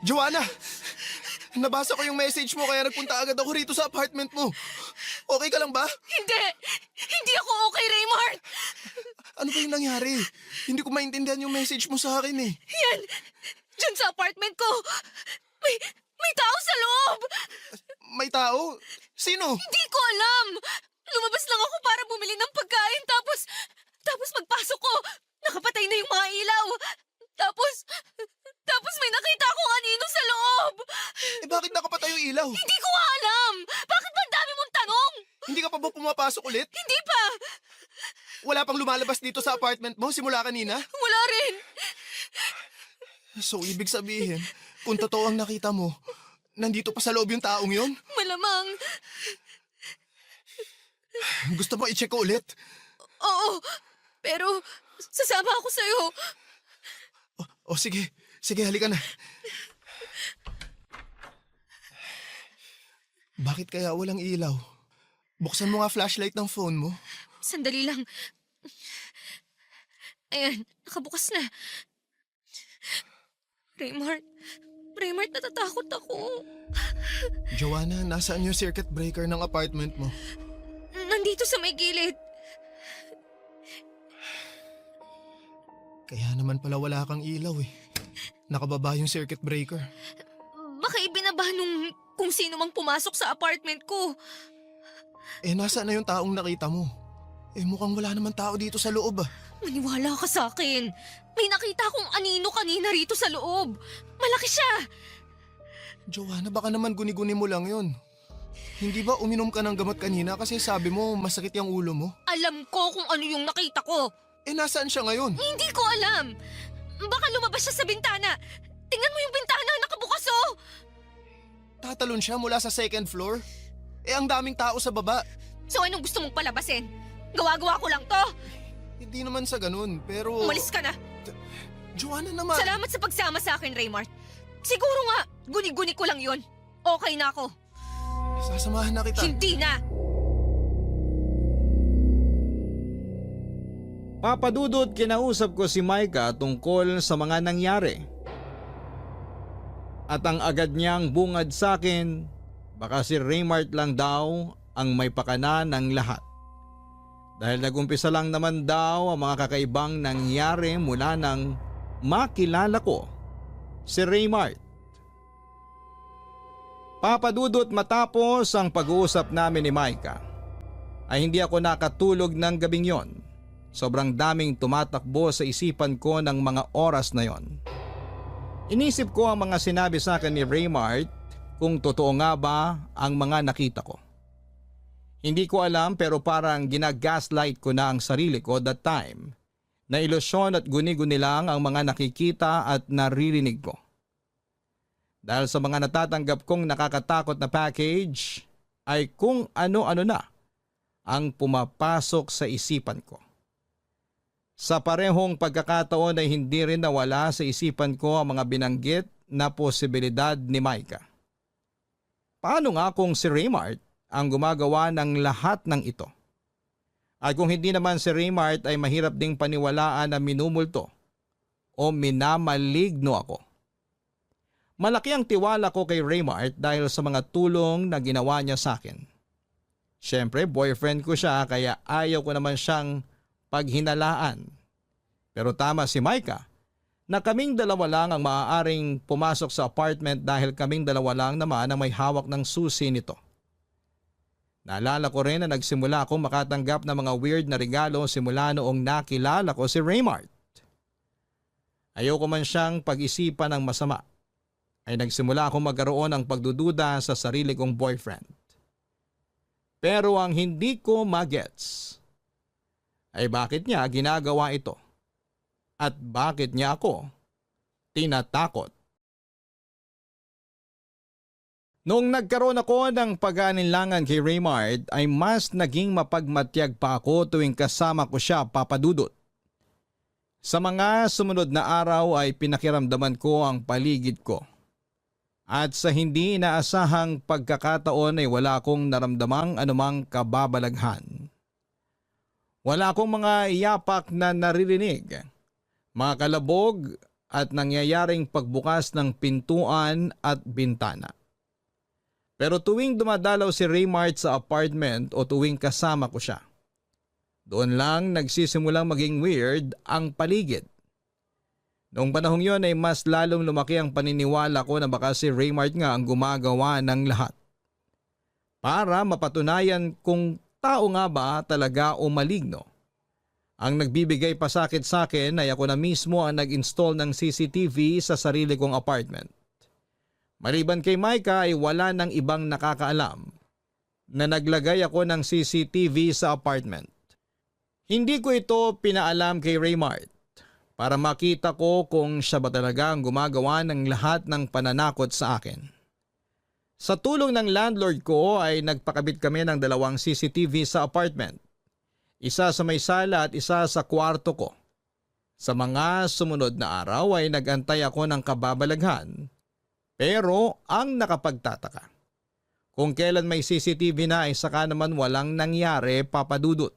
Speaker 8: Joanna! Nabasa ko yung message mo kaya nagpunta agad ako rito sa apartment mo. Okay ka lang ba?
Speaker 10: Hindi! Hindi ako okay, Raymart!
Speaker 8: Ano ba yung nangyari? Hindi ko maintindihan yung message mo sa akin eh.
Speaker 10: Yan! Diyan sa apartment ko! May tao sa loob!
Speaker 8: May tao? Sino?
Speaker 10: Hindi ko alam! Lumabas lang ako para bumili ng pagkain tapos magpasok ko. Nakapatay na yung mga ilaw. Tapos may nakita akong anino sa loob.
Speaker 8: Eh bakit nakapatay yung ilaw?
Speaker 10: Hindi ko nga alam! Bakit ba ang dami mong tanong?
Speaker 8: Hindi ka pa ba pumapasok ulit?
Speaker 10: Hindi pa!
Speaker 8: Wala pang lumalabas dito sa apartment mo simula kanina?
Speaker 10: Wala rin!
Speaker 8: So ibig sabihin, kung totoo ang nakita mo, nandito pa sa loob yung taong yon?
Speaker 10: Malamang.
Speaker 8: Gusto mo i-check ko ulit?
Speaker 10: Oo, pero sasama ako sa'yo.
Speaker 8: O sige, halika na. Bakit kaya walang ilaw? Buksan mo nga flashlight ng phone mo.
Speaker 10: Sandali lang. Ayan, nakabukas na. Raymart, natatakot ako.
Speaker 8: Joanna, nasaan yung circuit breaker ng apartment mo?
Speaker 10: Nandito sa may gilid.
Speaker 8: Kaya naman pala wala kang ilaw eh. Nakababa yung circuit breaker.
Speaker 10: Baka ibinaba nung kung sino mang pumasok sa apartment ko.
Speaker 8: Eh nasaan na yung taong nakita mo? Eh mukhang wala naman tao dito sa loob ah.
Speaker 10: Maniwala ka sa akin. May nakita akong anino kanina rito sa loob. Malaki siya.
Speaker 8: Joanna, baka naman guni-guni mo lang yun. Hindi ba uminom ka ng gamot kanina kasi sabi mo masakit yung ulo mo?
Speaker 10: Alam ko kung ano yung nakita ko.
Speaker 8: Eh nasaan siya ngayon?
Speaker 10: Hindi ko alam. Baka lumabas siya sa bintana. Tingnan mo yung bintana, nakabukas oh.
Speaker 8: Tatalon siya mula sa second floor? Eh ang daming tao sa baba.
Speaker 10: So anong gusto mong palabasin? Gawa-gawa ko lang to.
Speaker 8: Hindi naman sa ganun, pero...
Speaker 10: Umalis ka na.
Speaker 8: Joanna naman.
Speaker 10: Salamat sa pagsama sa akin, Raymart. Siguro nga, guni-guni ko lang yun. Okay na ako.
Speaker 8: Sasamahan na kita.
Speaker 10: Hindi na.
Speaker 3: Papadudot, kinausap ko si Micah tungkol sa mga nangyari. At ang agad niyang bungad sa akin, Baka si Raymart lang daw ang may pakana ng lahat. Dahil nagumpisa lang naman daw ang mga kakaibang nangyari mula nang makilala ko si Raymart. Papadudot, matapos ang pag-uusap namin ni Micah ay hindi ako nakatulog ng gabing yon. Sobrang daming tumatakbo sa isipan ko ng mga oras na yon. Inisip ko ang mga sinabi sa akin ni Raymart kung totoo nga ba ang mga nakita ko. Hindi ko alam, pero parang ginagaslight ko na ang sarili ko that time na ilusyon at guni-guni lang ang mga nakikita at naririnig ko. Dahil sa mga natatanggap kong nakakatakot na package ay kung ano-ano na ang pumapasok sa isipan ko. Sa parehong pagkakataon ay hindi rin nawala sa isipan ko ang mga binanggit na posibilidad ni Micah. Paano nga kung si Raymart ang gumagawa ng lahat ng ito? At kung hindi naman si Raymart ay mahirap ding paniwalaan na minumulto o minamaligno ako. Malaki ang tiwala ko kay Raymart dahil sa mga tulong na ginawa niya sa akin. Siyempre, boyfriend ko siya kaya ayaw ko naman siyang paghinalaan. Pero tama si Micah na kaming dalawa lang ang maaaring pumasok sa apartment dahil kaming dalawa lang naman ang may hawak ng susi nito. Naalala ko rin na nagsimula akong makatanggap ng mga weird na regalo simula noong nakilala ko si Raymart. Ayoko man siyang pag-isipan ng masama, ay nagsimula akong magkaroon ng pagdududa sa sarili kong boyfriend. Pero ang hindi ko magets ay bakit niya ginagawa ito at bakit niya ako tinatakot. Noong nagkaroon ako ng pag-aalinlangan kay Raymart ay mas naging mapagmatyag pa ako tuwing kasama ko siya, papadudot. Sa mga sumunod na araw ay pinakiramdaman ko ang paligid ko. At sa hindi inaasahang pagkakataon ay wala akong naramdamang anumang kababalaghan. Wala akong mga iyapak na naririnig, mga kalabog at nangyayaring pagbukas ng pintuan at bintana. Pero tuwing dumadalaw si Raymart sa apartment o tuwing kasama ko siya, doon lang nagsisimulang maging weird ang paligid. Noong panahong yon ay mas lalong lumaki ang paniniwala ko na baka si Raymart nga ang gumagawa ng lahat. Para mapatunayan kung tao nga ba talaga o maligno. Ang nagbibigay pasakit sa akin ay ako na mismo ang nag-install ng CCTV sa sarili kong apartment. Maliban kay Micah ay wala nang ibang nakakaalam na naglagay ako ng CCTV sa apartment. Hindi ko ito pinaalam kay Raymart para makita ko kung siya ba talaga ang gumagawa ng lahat ng pananakot sa akin. Sa tulong ng landlord ko ay nagpakabit kami ng 2 CCTV sa apartment. Isa sa may sala at isa sa kwarto ko. Sa mga sumunod na araw ay nagantay ako ng kababalaghan. Pero ang nakapagtataka, kung kailan may CCTV na ay saka naman walang nangyari, papadudot.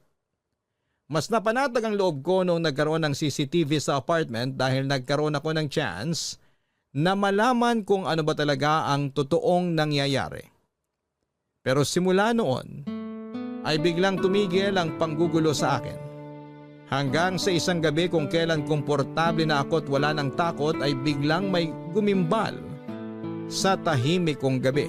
Speaker 3: Mas napanatag ang loob ko noong nagkaroon ng CCTV sa apartment dahil nagkaroon ako ng chance na malaman kung ano ba talaga ang totoong nangyayari. Pero simula noon ay biglang tumigil ang panggugulo sa akin. Hanggang sa isang gabi kung kailan komportable na ako at wala ng takot ay biglang may gumimbal sa tahimik kong gabi.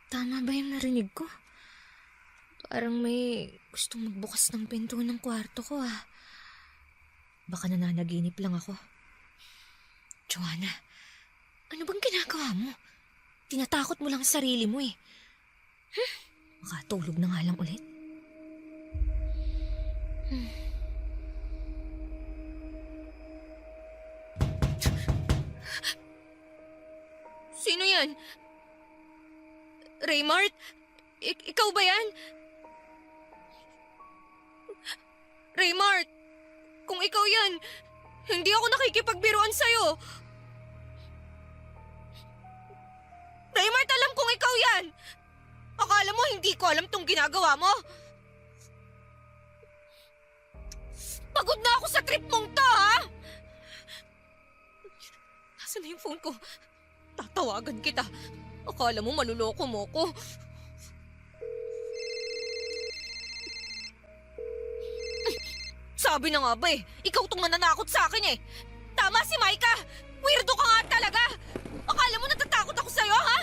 Speaker 10: Tama ba yung narinig ko? Parang may gustong magbukas ng pinto ng kwarto ko ah. Baka nananaginip lang ako. Joanna, ano bang ginagawa mo? Tinatakot mo lang ang sarili mo eh. Makatulog na nga lang ulit. Sino yan? Raymart? Ikaw ba yan? Raymart, kung ikaw yan, hindi ako nakikipagbiruan sa'yo. Raymart, alam kong ikaw yan. Akala mo hindi ko alam tong ginagawa mo? Pagod na ako sa trip mong to, ha? Nasaan na yung phone ko? Tatawagan kita. Akala mo maluloko mo ko. Sabi na nga ba eh, ikaw tong nananakot sa akin eh. Tama si Maika! Weirdo ka nga talaga! Akala mo natatakot ako sa'yo, ha?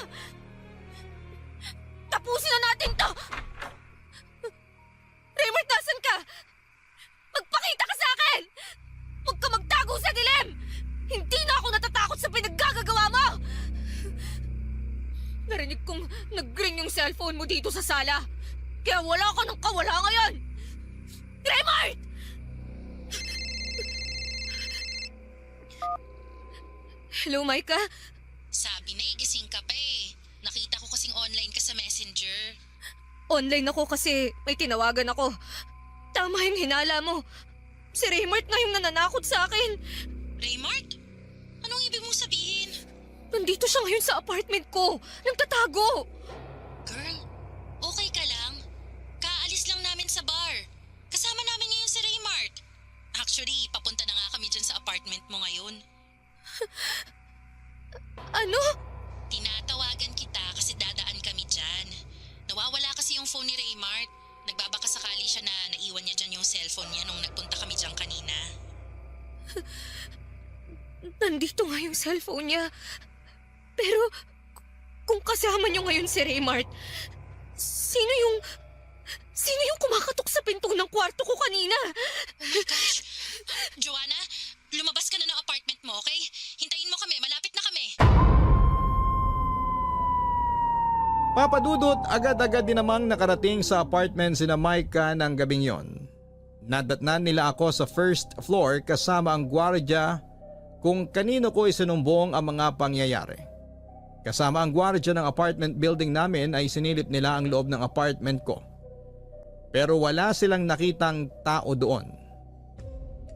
Speaker 10: Tapusin na natin to! Raymond, nasan ka? Magpakita ka sa akin! Huwag ka magtago sa dilim! Hindi na ako natatakot sa pinaggagawa mo! Narinig kong nag-ring yung cellphone mo dito sa sala. Kaya wala ka ng kawala ngayon! Raymond! Hello, Maika?
Speaker 9: Sabi na gising ka pa eh. Nakita ko kasing online ka sa Messenger.
Speaker 10: Online ako kasi may tinawagan ako. Tama yung hinala mo. Si Raymart nga yung nananakot sa akin.
Speaker 9: Raymart? Anong ibig mong sabihin?
Speaker 10: Nandito siya ngayon sa apartment ko. Nagtatago.
Speaker 9: Girl, okay ka lang? Kaalis lang namin sa bar. Kasama namin ngayon si Raymart. Actually, papunta na nga kami dyan sa apartment mo ngayon.
Speaker 10: Ano?
Speaker 9: Tinatawagan kita kasi dadaan kami dyan. Nawawala kasi yung phone ni Raymart. Nagbabaka sakali siya na naiwan niya dyan yung cellphone niya nung nagpunta kami dyan kanina.
Speaker 10: Nandito nga yung cellphone niya. Pero kung kasama niyo ngayon si Raymart, sino yung kumakatok sa pinto ng kwarto ko kanina?
Speaker 9: Oh my gosh! Joanna, lumabas ka na ng apartment mo, okay? Hintayin mo kami, malapit na kami.
Speaker 3: Papadudot, agad-agad din namang nakarating sa apartment sina Maika ng gabing yon. Nadatnan nila ako sa first floor kasama ang gwardya kung kanino ko isinumbong ang mga pangyayari. Kasama ang gwardya ng apartment building namin ay sinilip nila ang loob ng apartment ko. Pero wala silang nakitang tao doon.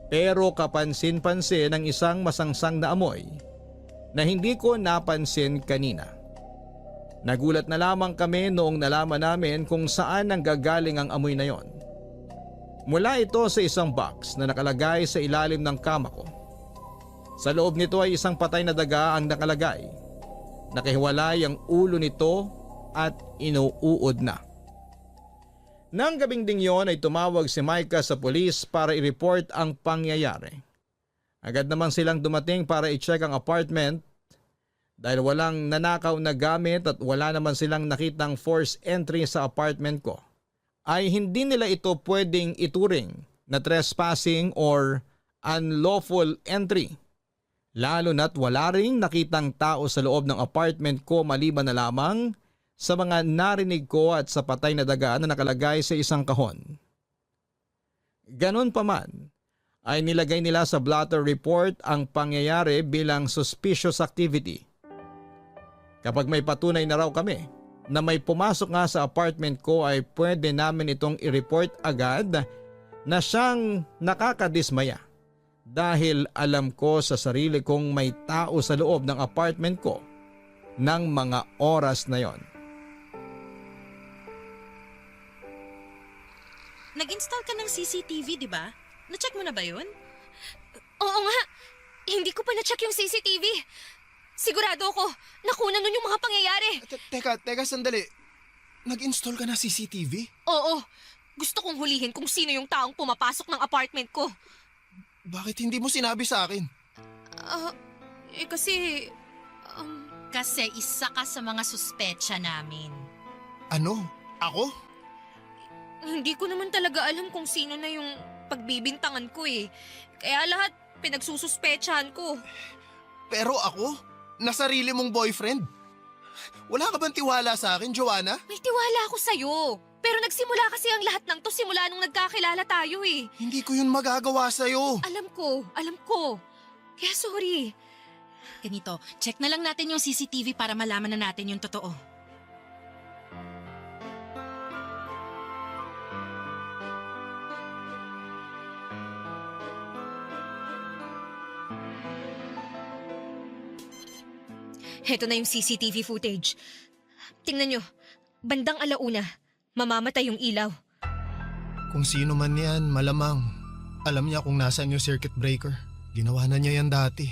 Speaker 3: Pero kapansin-pansin ang isang masangsang na amoy na hindi ko napansin kanina. Nagulat na lamang kami noong nalaman namin kung saan nanggagaling ang amoy na yon. Mula ito sa isang box na nakalagay sa ilalim ng kama ko. Sa loob nito ay isang patay na daga ang nakalagay. Nakahiwalay ang ulo nito at inuuod na. Nang gabing ding yon ay tumawag si Maika sa pulis para i-report ang pangyayari. Agad naman silang dumating para i-check ang apartment dahil walang nanakaw na gamit at wala naman silang nakitang forced entry sa apartment ko. Ay hindi nila ito pwedeng ituring na trespassing or unlawful entry. Lalo na't wala ring nakitang tao sa loob ng apartment ko maliban na lamang sa mga narinig ko at sa patay na daga na nakalagay sa isang kahon. Ganon pa man, ay nilagay nila sa blotter report ang pangyayari bilang suspicious activity. Kapag may patunay na raw kami na may pumasok nga sa apartment ko ay pwede namin itong i-report agad na siyang nakakadismaya. Dahil alam ko sa sarili kong may tao sa loob ng apartment ko ng mga oras na yon.
Speaker 11: Nag-install ka ng CCTV, di ba? Na-check mo na ba yun?
Speaker 10: Oo nga. Hindi ko pa na-check yung CCTV. Sigurado ako, nakuna nun yung mga pangyayari.
Speaker 8: Teka, sandali. Nag-install ka na CCTV?
Speaker 10: Oo. Gusto kong hulihin kung sino yung taong pumapasok ng apartment ko.
Speaker 8: Bakit hindi mo sinabi sa akin?
Speaker 10: Kasi...
Speaker 9: Kasi isa ka sa mga suspetsya namin.
Speaker 8: Ano? Ako?
Speaker 10: Hindi ko naman talaga alam kung sino na yung pagbibintangan ko eh. Kaya lahat pinagsususpetsahan ko.
Speaker 8: Pero ako? Nasarili mong boyfriend? Wala ka bang tiwala sa akin, Joanna?
Speaker 10: May tiwala ako sa'yo. Pero nagsimula kasi ang lahat ng to simula nung nagkakilala tayo eh.
Speaker 8: Hindi ko yun magagawa sa'yo.
Speaker 10: Alam ko. Kaya sorry.
Speaker 11: Ganito, check na lang natin yung CCTV para malaman na natin yung totoo.
Speaker 10: Heto na yung CCTV footage. Tingnan nyo, bandang 1:00, mamamatay yung ilaw.
Speaker 8: Kung sino man yan, malamang Alam niya kung nasaan yung circuit breaker. Ginawa na niya yan dati.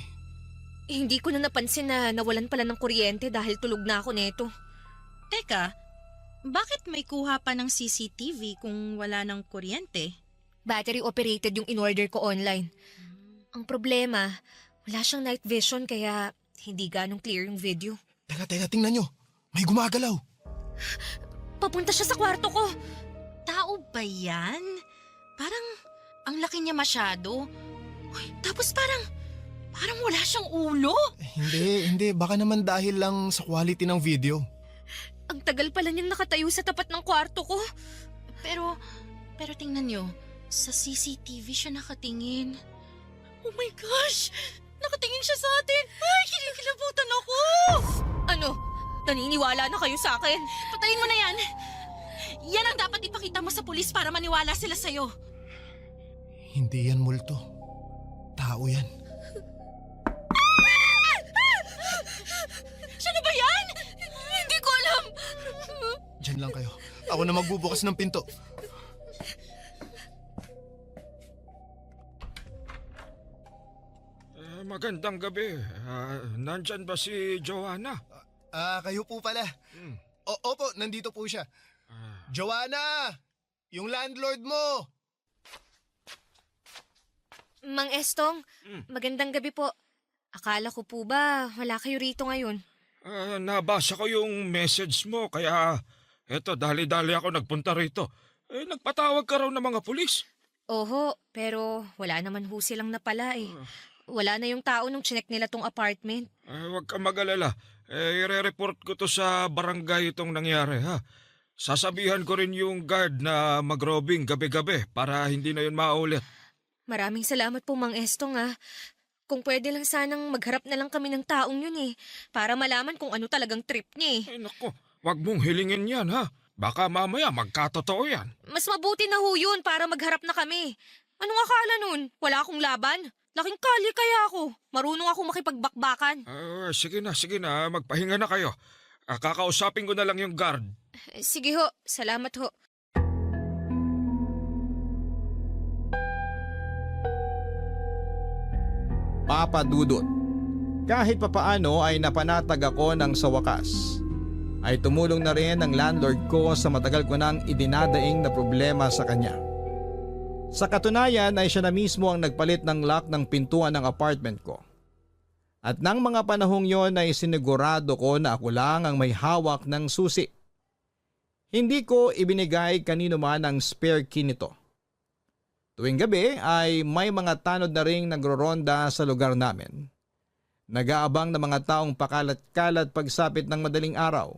Speaker 10: Hindi ko na napansin na nawalan pala ng kuryente dahil tulog na ako neto.
Speaker 11: Teka, bakit may kuha pa ng CCTV kung wala ng kuryente?
Speaker 10: Battery operated yung in-order ko online. Ang problema, wala siyang night vision kaya hindi ganong clear yung video.
Speaker 8: Teka, tingnan nyo. May gumagalaw.
Speaker 10: Papunta siya sa kwarto ko.
Speaker 11: Tao ba yan? Parang ang laki niya masyado. Uy, tapos parang wala siyang ulo.
Speaker 8: Hindi. Baka naman dahil lang sa quality ng video.
Speaker 10: Ang tagal pala niyang nakatayo sa tapat ng kwarto ko.
Speaker 11: Pero tingnan nyo, sa CCTV siya nakatingin. Oh my gosh! Nakatingin siya sa atin! Ay, kinikilabutan ako!
Speaker 10: Ano? Naniniwala na kayo sa akin?
Speaker 11: Patayin mo na yan! Yan ang dapat ipakita mo sa pulis para maniwala sila sa'yo.
Speaker 8: Hindi yan multo. Tao yan.
Speaker 11: Siya na ba yan?
Speaker 10: Hindi ko alam!
Speaker 8: Diyan lang kayo. Ako na magbubukas ng pinto.
Speaker 12: Magandang gabi. Nandyan ba si Joanna?
Speaker 8: Kayo po pala. Opo, nandito po siya. Joanna! Yung landlord mo!
Speaker 10: Mang Estong, magandang gabi po. Akala ko po ba wala kayo rito ngayon?
Speaker 12: Nabasa ko yung message mo kaya eto dali-dali ako nagpunta rito. Nagpatawag ka raw ng mga pulis.
Speaker 10: Oho, pero wala naman ho silang napala eh. Wala na yung tao nung chinek nila tong apartment.
Speaker 12: Huwag kang mag-alala. Ire-report ko to sa barangay itong nangyari ha. Sasabihan ko rin yung guard na mag-robbing gabi-gabi para hindi na yun maulit.
Speaker 10: Maraming salamat po Mang Estong ah. Kung pwede lang sanang magharap na lang kami ng taong yun eh. Para malaman kung ano talagang trip niya eh.
Speaker 12: Ay nako, wag mong hilingin yan ha. Baka mamaya magkatotoo yan.
Speaker 10: Mas mabuti na ho yun para magharap na kami. Anong akala nun? Wala akong laban? Laking kalye kaya ako. Marunong ako makipagbakbakan.
Speaker 12: Sige na. Magpahinga na kayo. Kakausapin ko na lang yung guard.
Speaker 10: Sige ho, salamat ho.
Speaker 3: Papa Dudut. Kahit papaano ay napanatag ako ng sa wakas. Ay tumulong na rin ang landlord ko sa matagal ko nang idinadaing na problema sa kanya. Sa katunayan ay siya na mismo ang nagpalit ng lock ng pintuan ng apartment ko. At nang mga panahong yon ay sinigurado ko na ako lang ang may hawak ng susi. Hindi ko ibinigay kanino man ang spare key nito. Tuwing gabi ay may mga tanod na ring nagroronda sa lugar namin. Nag-aabang na mga taong pakalat-kalat pagsapit ng madaling araw.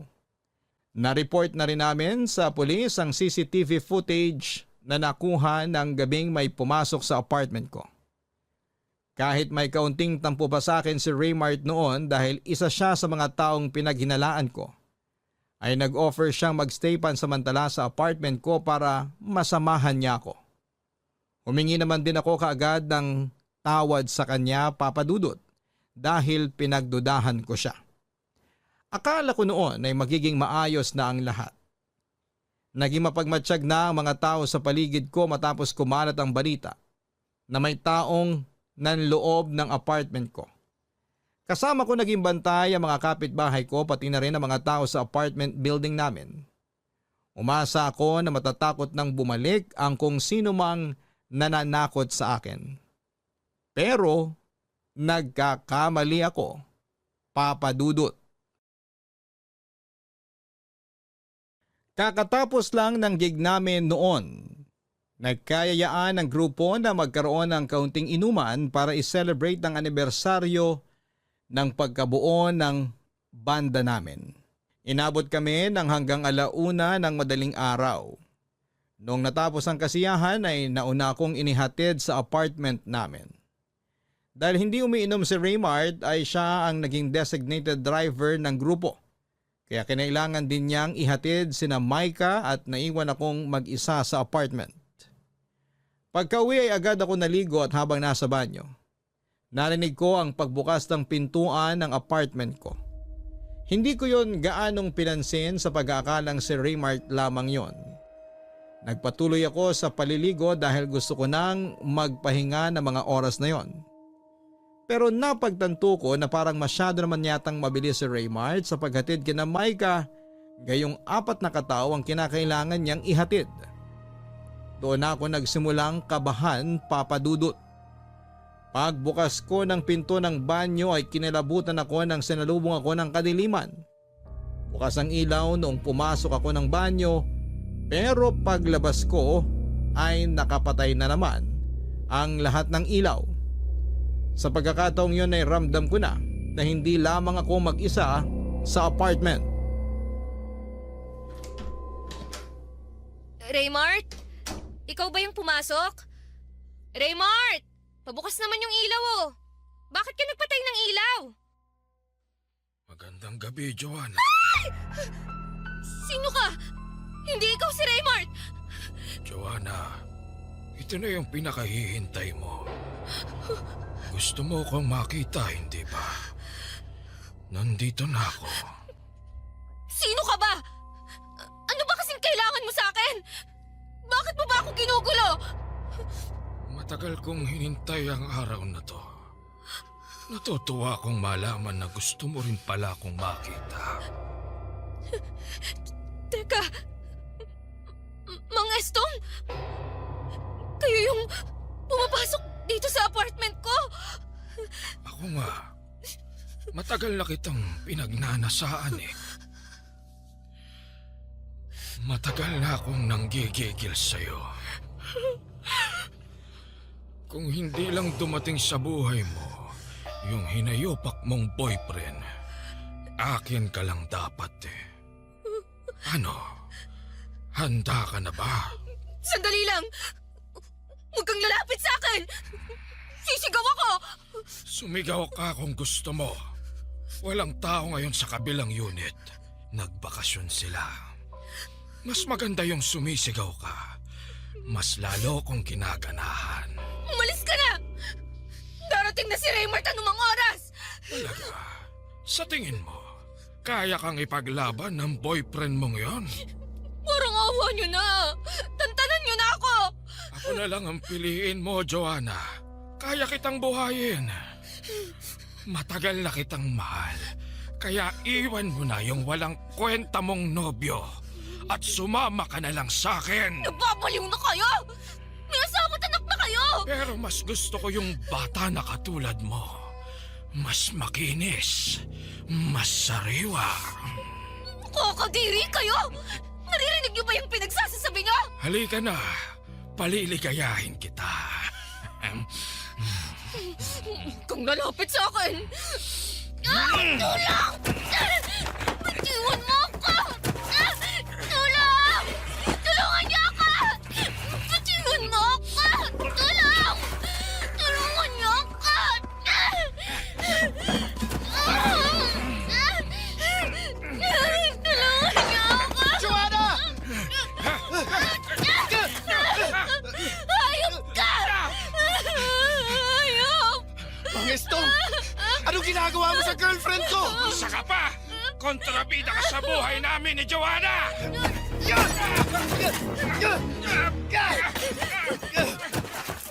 Speaker 3: Na-report na rin namin sa pulis ang CCTV footage na nakuha ng gabing may pumasok sa apartment ko. Kahit may kaunting tampo pa sa akin si Raymart noon dahil isa siya sa mga taong pinaghinalaan ko, ay nag-offer siyang magstay pansamantala sa apartment ko para masamahan niya ako. Humingi naman din ako kaagad ng tawad sa kanya, Papa Dudut, dahil pinagdudahan ko siya. Akala ko noon ay magiging maayos na ang lahat. Naging mapagmatsyag na ang mga tao sa paligid ko matapos kumalat ang balita na may taong nanloob ng apartment ko. Kasama ko naging bantay ang mga kapitbahay ko pati na rin ang mga tao sa apartment building namin. Umasa ako na matatakot nang bumalik ang kung sino mang nananakot sa akin. Pero nagkakamali ako, Papa Dudut. Kakatapos lang ng gig namin noon, nagkayayaan ng grupo na magkaroon ng kaunting inuman para i-celebrate ang anibersaryo ng pagkabuo ng banda namin. Inabot kami ng hanggang 1:00 ng madaling araw. Noong natapos ang kasiyahan ay nauna akong inihatid sa apartment namin. Dahil hindi umiinom si Raymart ay siya ang naging designated driver ng grupo. Kaya kinailangan din niyang ihatid sina Micah at naiwan akong mag-isa sa apartment. Pagka-uwi ay agad ako naligo at habang nasa banyo, narinig ko ang pagbukas ng pintuan ng apartment ko. Hindi ko yon gaanong pinansin sa pag-aakalang si Raymart lamang yon. Nagpatuloy ako sa paliligo dahil gusto ko nang magpahinga ng mga oras na yon. Pero napagtanto ko na parang masyado naman yatang mabilis si Raymart sa paghatid kina Micah, gayong 4 na katao ang kinakailangan niyang ihatid. Doon ako nagsimulang kabahan, Papa Dudut. Pagbukas ko ng pinto ng banyo ay kinilabutan ako nang sinalubong ako ng kadiliman. Bukas ang ilaw noong pumasok ako ng banyo, pero paglabas ko ay nakapatay na naman ang lahat ng ilaw. Sa pagkakataong yun ay ramdam ko na hindi lamang ako mag-isa sa apartment.
Speaker 10: Raymart? Ikaw ba yung pumasok? Raymart! Pabukas naman yung ilaw oh. Bakit ka nagpatay ng ilaw?
Speaker 12: Magandang gabi, Joanna.
Speaker 10: Ay! Sino ka? Hindi ikaw si Raymart!
Speaker 12: Joanna, ito na yung pinakahihintay mo. Gusto mo akong makita, hindi ba? Nandito na ako.
Speaker 10: Sino ka ba? Ano ba kasing kailangan mo sa akin? Bakit mo ba ako ginugulo?
Speaker 12: Matagal kong hinintay ang araw na to. Natutuwa akong malaman na gusto mo rin pala akong makita.
Speaker 10: Teka, Mang Estong? Kayo yung pumapasok dito sa apartment ko?
Speaker 12: Ako nga. Matagal na kitang pinagnanasaan eh. Matagal na akong nanggigigil sa'yo. Kung hindi lang dumating sa buhay mo yung hinayopak mong boyfriend, akin ka lang dapat eh. Ano? Handa ka na ba?
Speaker 10: Sandali lang! Huwag kang lalapit sa akin! Sisigaw ako!
Speaker 12: Sumigaw ka kung gusto mo. Walang tao ngayon sa kabilang unit. Nagbakasyon sila. Mas maganda yung sumisigaw ka. Mas lalo kong kinaganahan.
Speaker 10: Umalis ka na! Darating na si Raymart anumang oras!
Speaker 12: Talaga? Sa tingin mo, kaya kang ipaglaban ng boyfriend mong yon?
Speaker 10: Parang awa niyo na! Tantanan niyo na ako!
Speaker 12: Ako na lang ang piliin mo, Joanna. Kaya kitang buhayin. Matagal na kitang mahal. Kaya iwan mo na yung walang kwenta mong nobyo. At sumama ka na lang sa akin.
Speaker 10: Nababaliw na kayo! May asawa at anak na kayo!
Speaker 12: Pero mas gusto ko yung bata na katulad mo. Mas makinis. Mas sariwa.
Speaker 10: Kakadiri kayo! Naririnig niyo ba yung pinagsasasabi niyo?
Speaker 12: Halika na. Paliligayahin kita.
Speaker 10: Kung lalapit sa akin! Tulong! Bitiwan mo ako! Tulong! Tulungan niyo ako! Bitiwan mo ako! Tulong! Tulungan niyo ako! Tulungan niyo ako!
Speaker 8: Joanna!
Speaker 10: Hayop ka! Hayop!
Speaker 8: Mang Estong! Anong ginagawa mo sa girlfriend ko?
Speaker 12: Isa ka pa! Kontrabida ka sa buhay namin ni Joanna!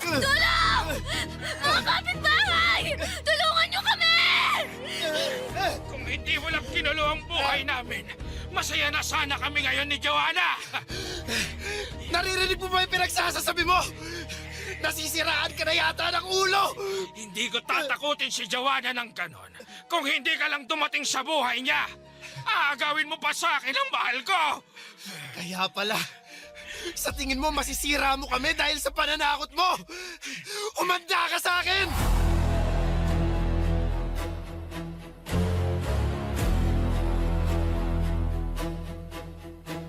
Speaker 10: Tulong! Mga kapitbahay! Tulungan niyo kami!
Speaker 12: Kung hindi mo lang kinulo ang buhay namin, masaya na sana kami ngayon ni Joanna!
Speaker 8: Naririnig mo ba yung pinagsasasabi mo? Nasisiraan ka na yata ng ulo!
Speaker 12: Hindi ko tatakutin si Joanna ng ganon. Kung hindi ka lang dumating sa buhay niya, aagawin mo pa sa akin ang mahal ko!
Speaker 8: Kaya pala, sa tingin mo masisira mo kami dahil sa pananakot mo! Umanda ka sa akin!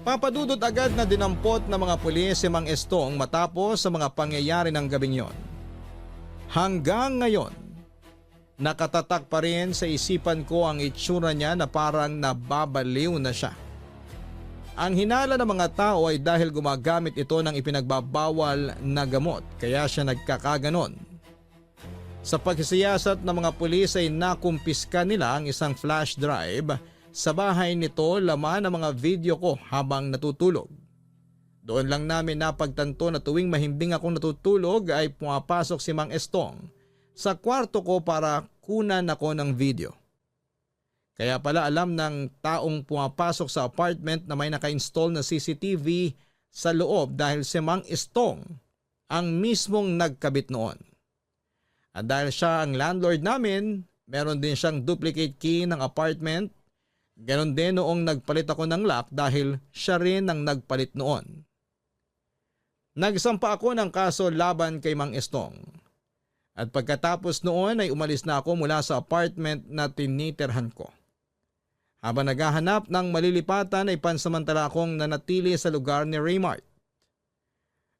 Speaker 3: Papadudot agad na dinampot ng mga pulis si Mang Estong matapos sa mga pangyayari ng gabing yon. Hanggang ngayon, nakatatak pa rin sa isipan ko ang itsura niya na parang nababaliw na siya. Ang hinala ng mga tao ay dahil gumagamit ito ng ipinagbabawal na gamot kaya siya nagkakaganon. Sa pagsisiyasat ng mga pulis ay nakumpiska nila ang isang flash drive. Sa bahay nito laman ang mga video ko habang natutulog. Doon lang namin napagtanto na tuwing mahimbing akong natutulog ay pumapasok si Mang Estong sa kwarto ko para kunan ako ng video. Kaya pala alam ng taong pumapasok sa apartment na may naka-install na CCTV sa loob dahil si Mang Estong ang mismong nagkabit noon. At dahil siya ang landlord namin, meron din siyang duplicate key ng apartment. Ganon din noong nagpalit ako ng lock dahil siya rin ang nagpalit noon. Nagsampa ako ng kaso laban kay Mang Estong. At pagkatapos noon ay umalis na ako mula sa apartment na tinitirhan ko. Habang naghahanap ng malilipatan ay pansamantala akong nanatili sa lugar ni Raymart.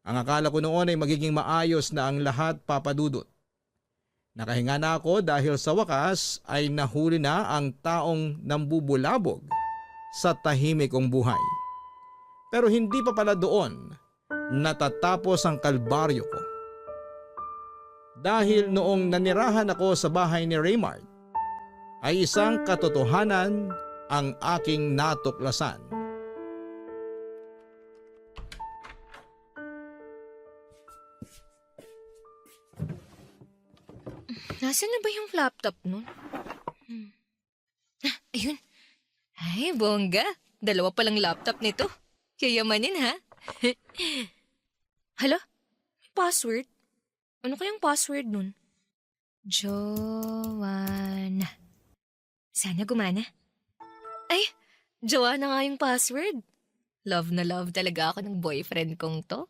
Speaker 3: Ang akala ko noon ay magiging maayos na ang lahat, Papa Dudut. Nakahinga na ako dahil sa wakas ay nahuli na ang taong nambubulabog sa tahimik kong buhay. Pero hindi pa pala doon natatapos ang kalbaryo ko. Dahil noong nanirahan ako sa bahay ni Raymart, ay isang katotohanan ang aking natuklasan.
Speaker 10: Nasaan na ba yung laptop nun? Ayun. Ay, bongga. 2 palang laptop nito. Yayamanin ha? Hala? May password? Ano kayang password nun? Joanna. Sana gumana. Ay, Joanna nga yung password. Love na love talaga ako ng boyfriend kong to.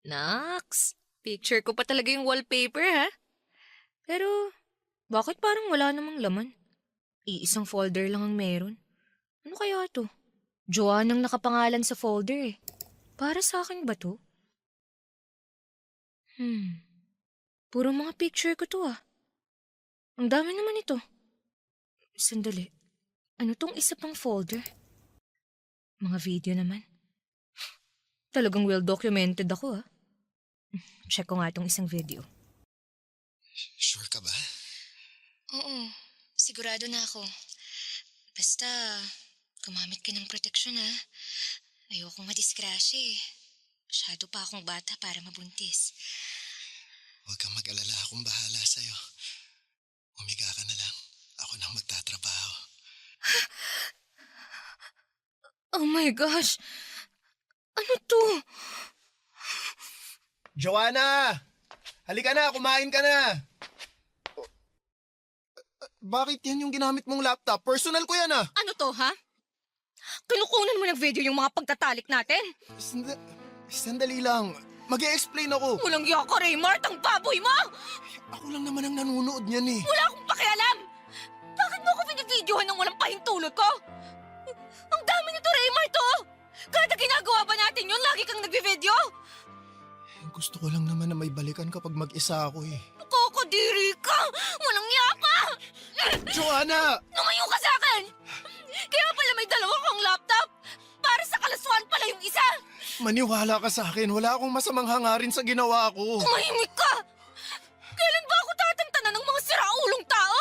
Speaker 10: Naks, picture ko pa talaga yung wallpaper ha? Pero, bakit parang wala namang laman? Iisang folder lang ang meron. Ano kaya to? Joanna ang nakapangalan sa folder eh. Para sa akin ba to? Puro mga picture ko to ah. Ang dami naman ito. Sandali. Ano tong isa pang folder? Mga video naman. Talagang well documented ako ah. Check ko nga itong isang video.
Speaker 8: Sure ka ba?
Speaker 9: Oo, sigurado na ako. Basta, gumamit ka ng proteksyon ha. Ayokong madisgrasya eh. Masyado pa akong bata para mabuntis.
Speaker 8: Huwag kang mag-alala, akong bahala sa'yo. Umiga ka na lang. Ako nang magtatrabaho.
Speaker 10: Oh my gosh! Ano to?
Speaker 8: Joanna! Halika na, kumain ka na! Bakit yan yung ginamit mong laptop? Personal ko yan ah!
Speaker 10: Ano to ha? Kinukunan mo ng video yung mga pagtatalik natin?
Speaker 8: Sandali lang. Mag-e-explain ako.
Speaker 10: Walang iya ka, Raymart, ang baboy mo!
Speaker 8: Ako lang naman ang nanonood niyan eh.
Speaker 10: Wala akong pakialam! Bakit mo ako binibidyohan ng walang pahintulot ko? Ang dami nito, Raymart, oh! Kada ginagawa ba natin yun, lagi kang nagbe-video?
Speaker 8: Gusto ko lang naman na may balikan kapag mag-isa ako eh.
Speaker 10: Nakakadiri ka! Walang iya ka!
Speaker 8: Joanna!
Speaker 10: Lumayo ka sa akin! Kaya pala may 2 kang laptop! Para sa kalaswaan pala yung isa!
Speaker 8: Maniwala ka sa akin. Wala akong masamang hangarin sa ginawa ko.
Speaker 10: Tumahimik ka! Kailan ba ako tatantanan ng mga siraulong tao?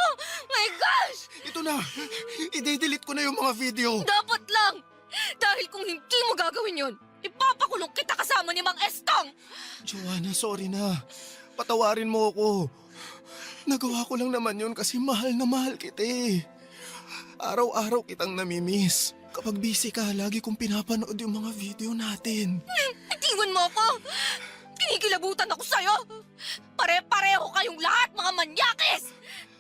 Speaker 10: My gosh!
Speaker 8: Ito na. I-delete ko na yung mga video.
Speaker 10: Dapat lang! Dahil kung hindi mo gagawin yun, ipapakulong kita kasama ni Mang Estong!
Speaker 8: Joanna, sorry na. Patawarin mo ako. Nagawa ko lang naman yun kasi mahal na mahal kita eh. Araw-araw kitang namimiss. Kapag busy ka, lagi kong pinapanood yung mga video natin.
Speaker 10: Itiwan mo ako! Kinikilabutan ako sa'yo! Pare-pareho kayong lahat, mga manyakis!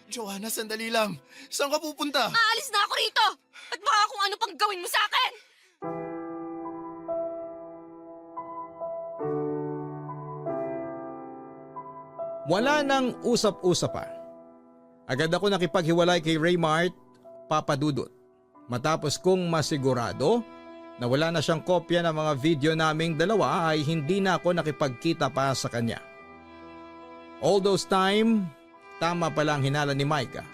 Speaker 8: Joanna, sandali lang. Saan ka pupunta?
Speaker 10: Aalis na ako rito! At baka kung ano pang gawin mo sa akin!
Speaker 3: Wala nang usap-usap pa. Agad ako nakipaghiwalay kay Raymart, Papa Dudut. Matapos kong masigurado na wala na siyang kopya ng mga video naming dalawa ay hindi na ako nakipagkita pa sa kanya. All those time, tama pala ang hinala ni Micah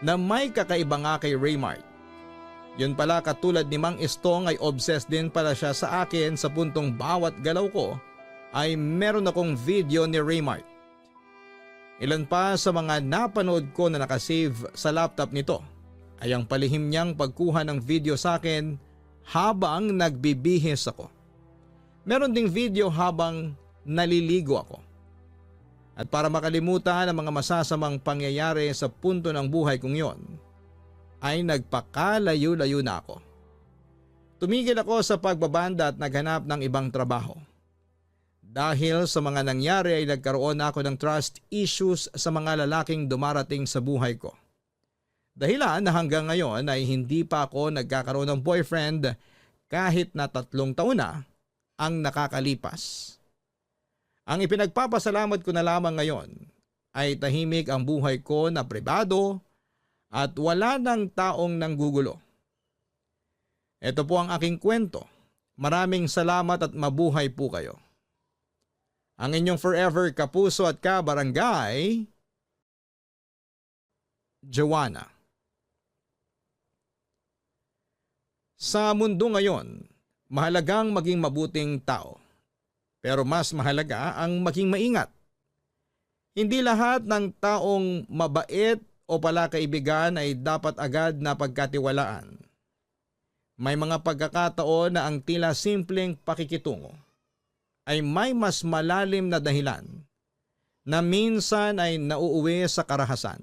Speaker 3: na may kakaiba nga kay Raymart. Yun pala, katulad ni Mang Estong ay obsessed din pala siya sa akin sa puntong bawat galaw ko ay meron akong video ni Raymart. Ilan pa sa mga napanood ko na nakasave sa laptop nito ay ang palihim niyang pagkuha ng video sa akin habang nagbibihis ako. Meron ding video habang naliligo ako. At para makalimutan ang mga masasamang pangyayari sa punto ng buhay kong yon, ay nagpakalayo-layo na ako. Tumigil ako sa pagbabanda at naghanap ng ibang trabaho. Dahil sa mga nangyari ay nagkaroon ako ng trust issues sa mga lalaking dumarating sa buhay ko. Dahilan na hanggang ngayon ay hindi pa ako nagkakaroon ng boyfriend kahit na 3 taon na ang nakakalipas. Ang ipinagpapasalamat ko na lamang ngayon ay tahimik ang buhay ko na pribado at wala ng taong nanggugulo. Ito po ang aking kwento. Maraming salamat at mabuhay po kayo. Ang inyong forever kapuso at kabarangay, Joanna. Sa mundo ngayon, mahalagang maging mabuting tao. Pero mas mahalaga ang maging maingat. Hindi lahat ng taong mabait o palakaibigan ay dapat agad na pagkatiwalaan. May mga pagkakataon na ang tila simpleng pakikitungo ay may mas malalim na dahilan na minsan ay nauuwi sa karahasan.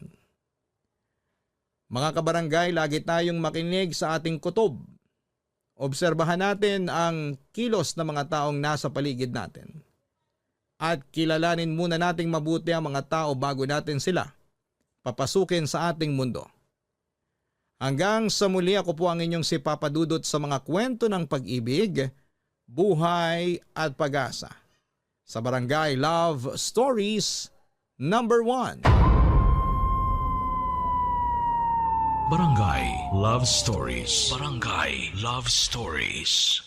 Speaker 3: Mga kabarangay, lagi tayong makinig sa ating kutob. Obserbahan natin ang kilos ng mga taong nasa paligid natin. At kilalanin muna nating mabuti ang mga tao bago natin sila papasukin sa ating mundo. Hanggang sa muli, ako po ang inyong si Papa Dudut sa mga kwento ng pag-ibig, buhay at pag-asa. Sa Barangay Love Stories number 1.
Speaker 1: Barangay Love Stories. Barangay Love Stories.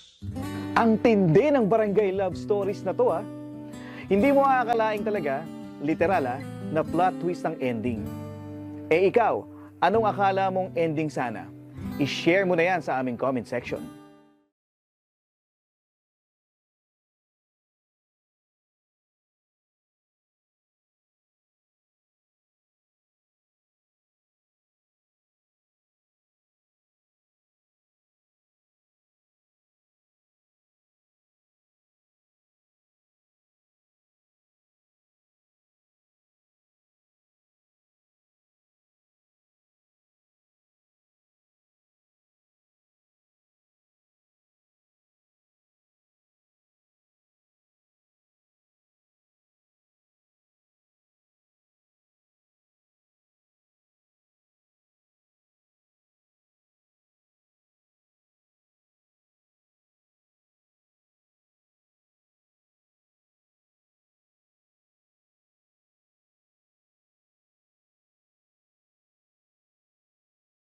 Speaker 7: Ang tindi ng Barangay Love Stories na to Hindi mo aakalaing talaga, literal na plot twist ang ending. Eh ikaw, anong akala mong ending sana? I-share mo na yan sa aming comment section.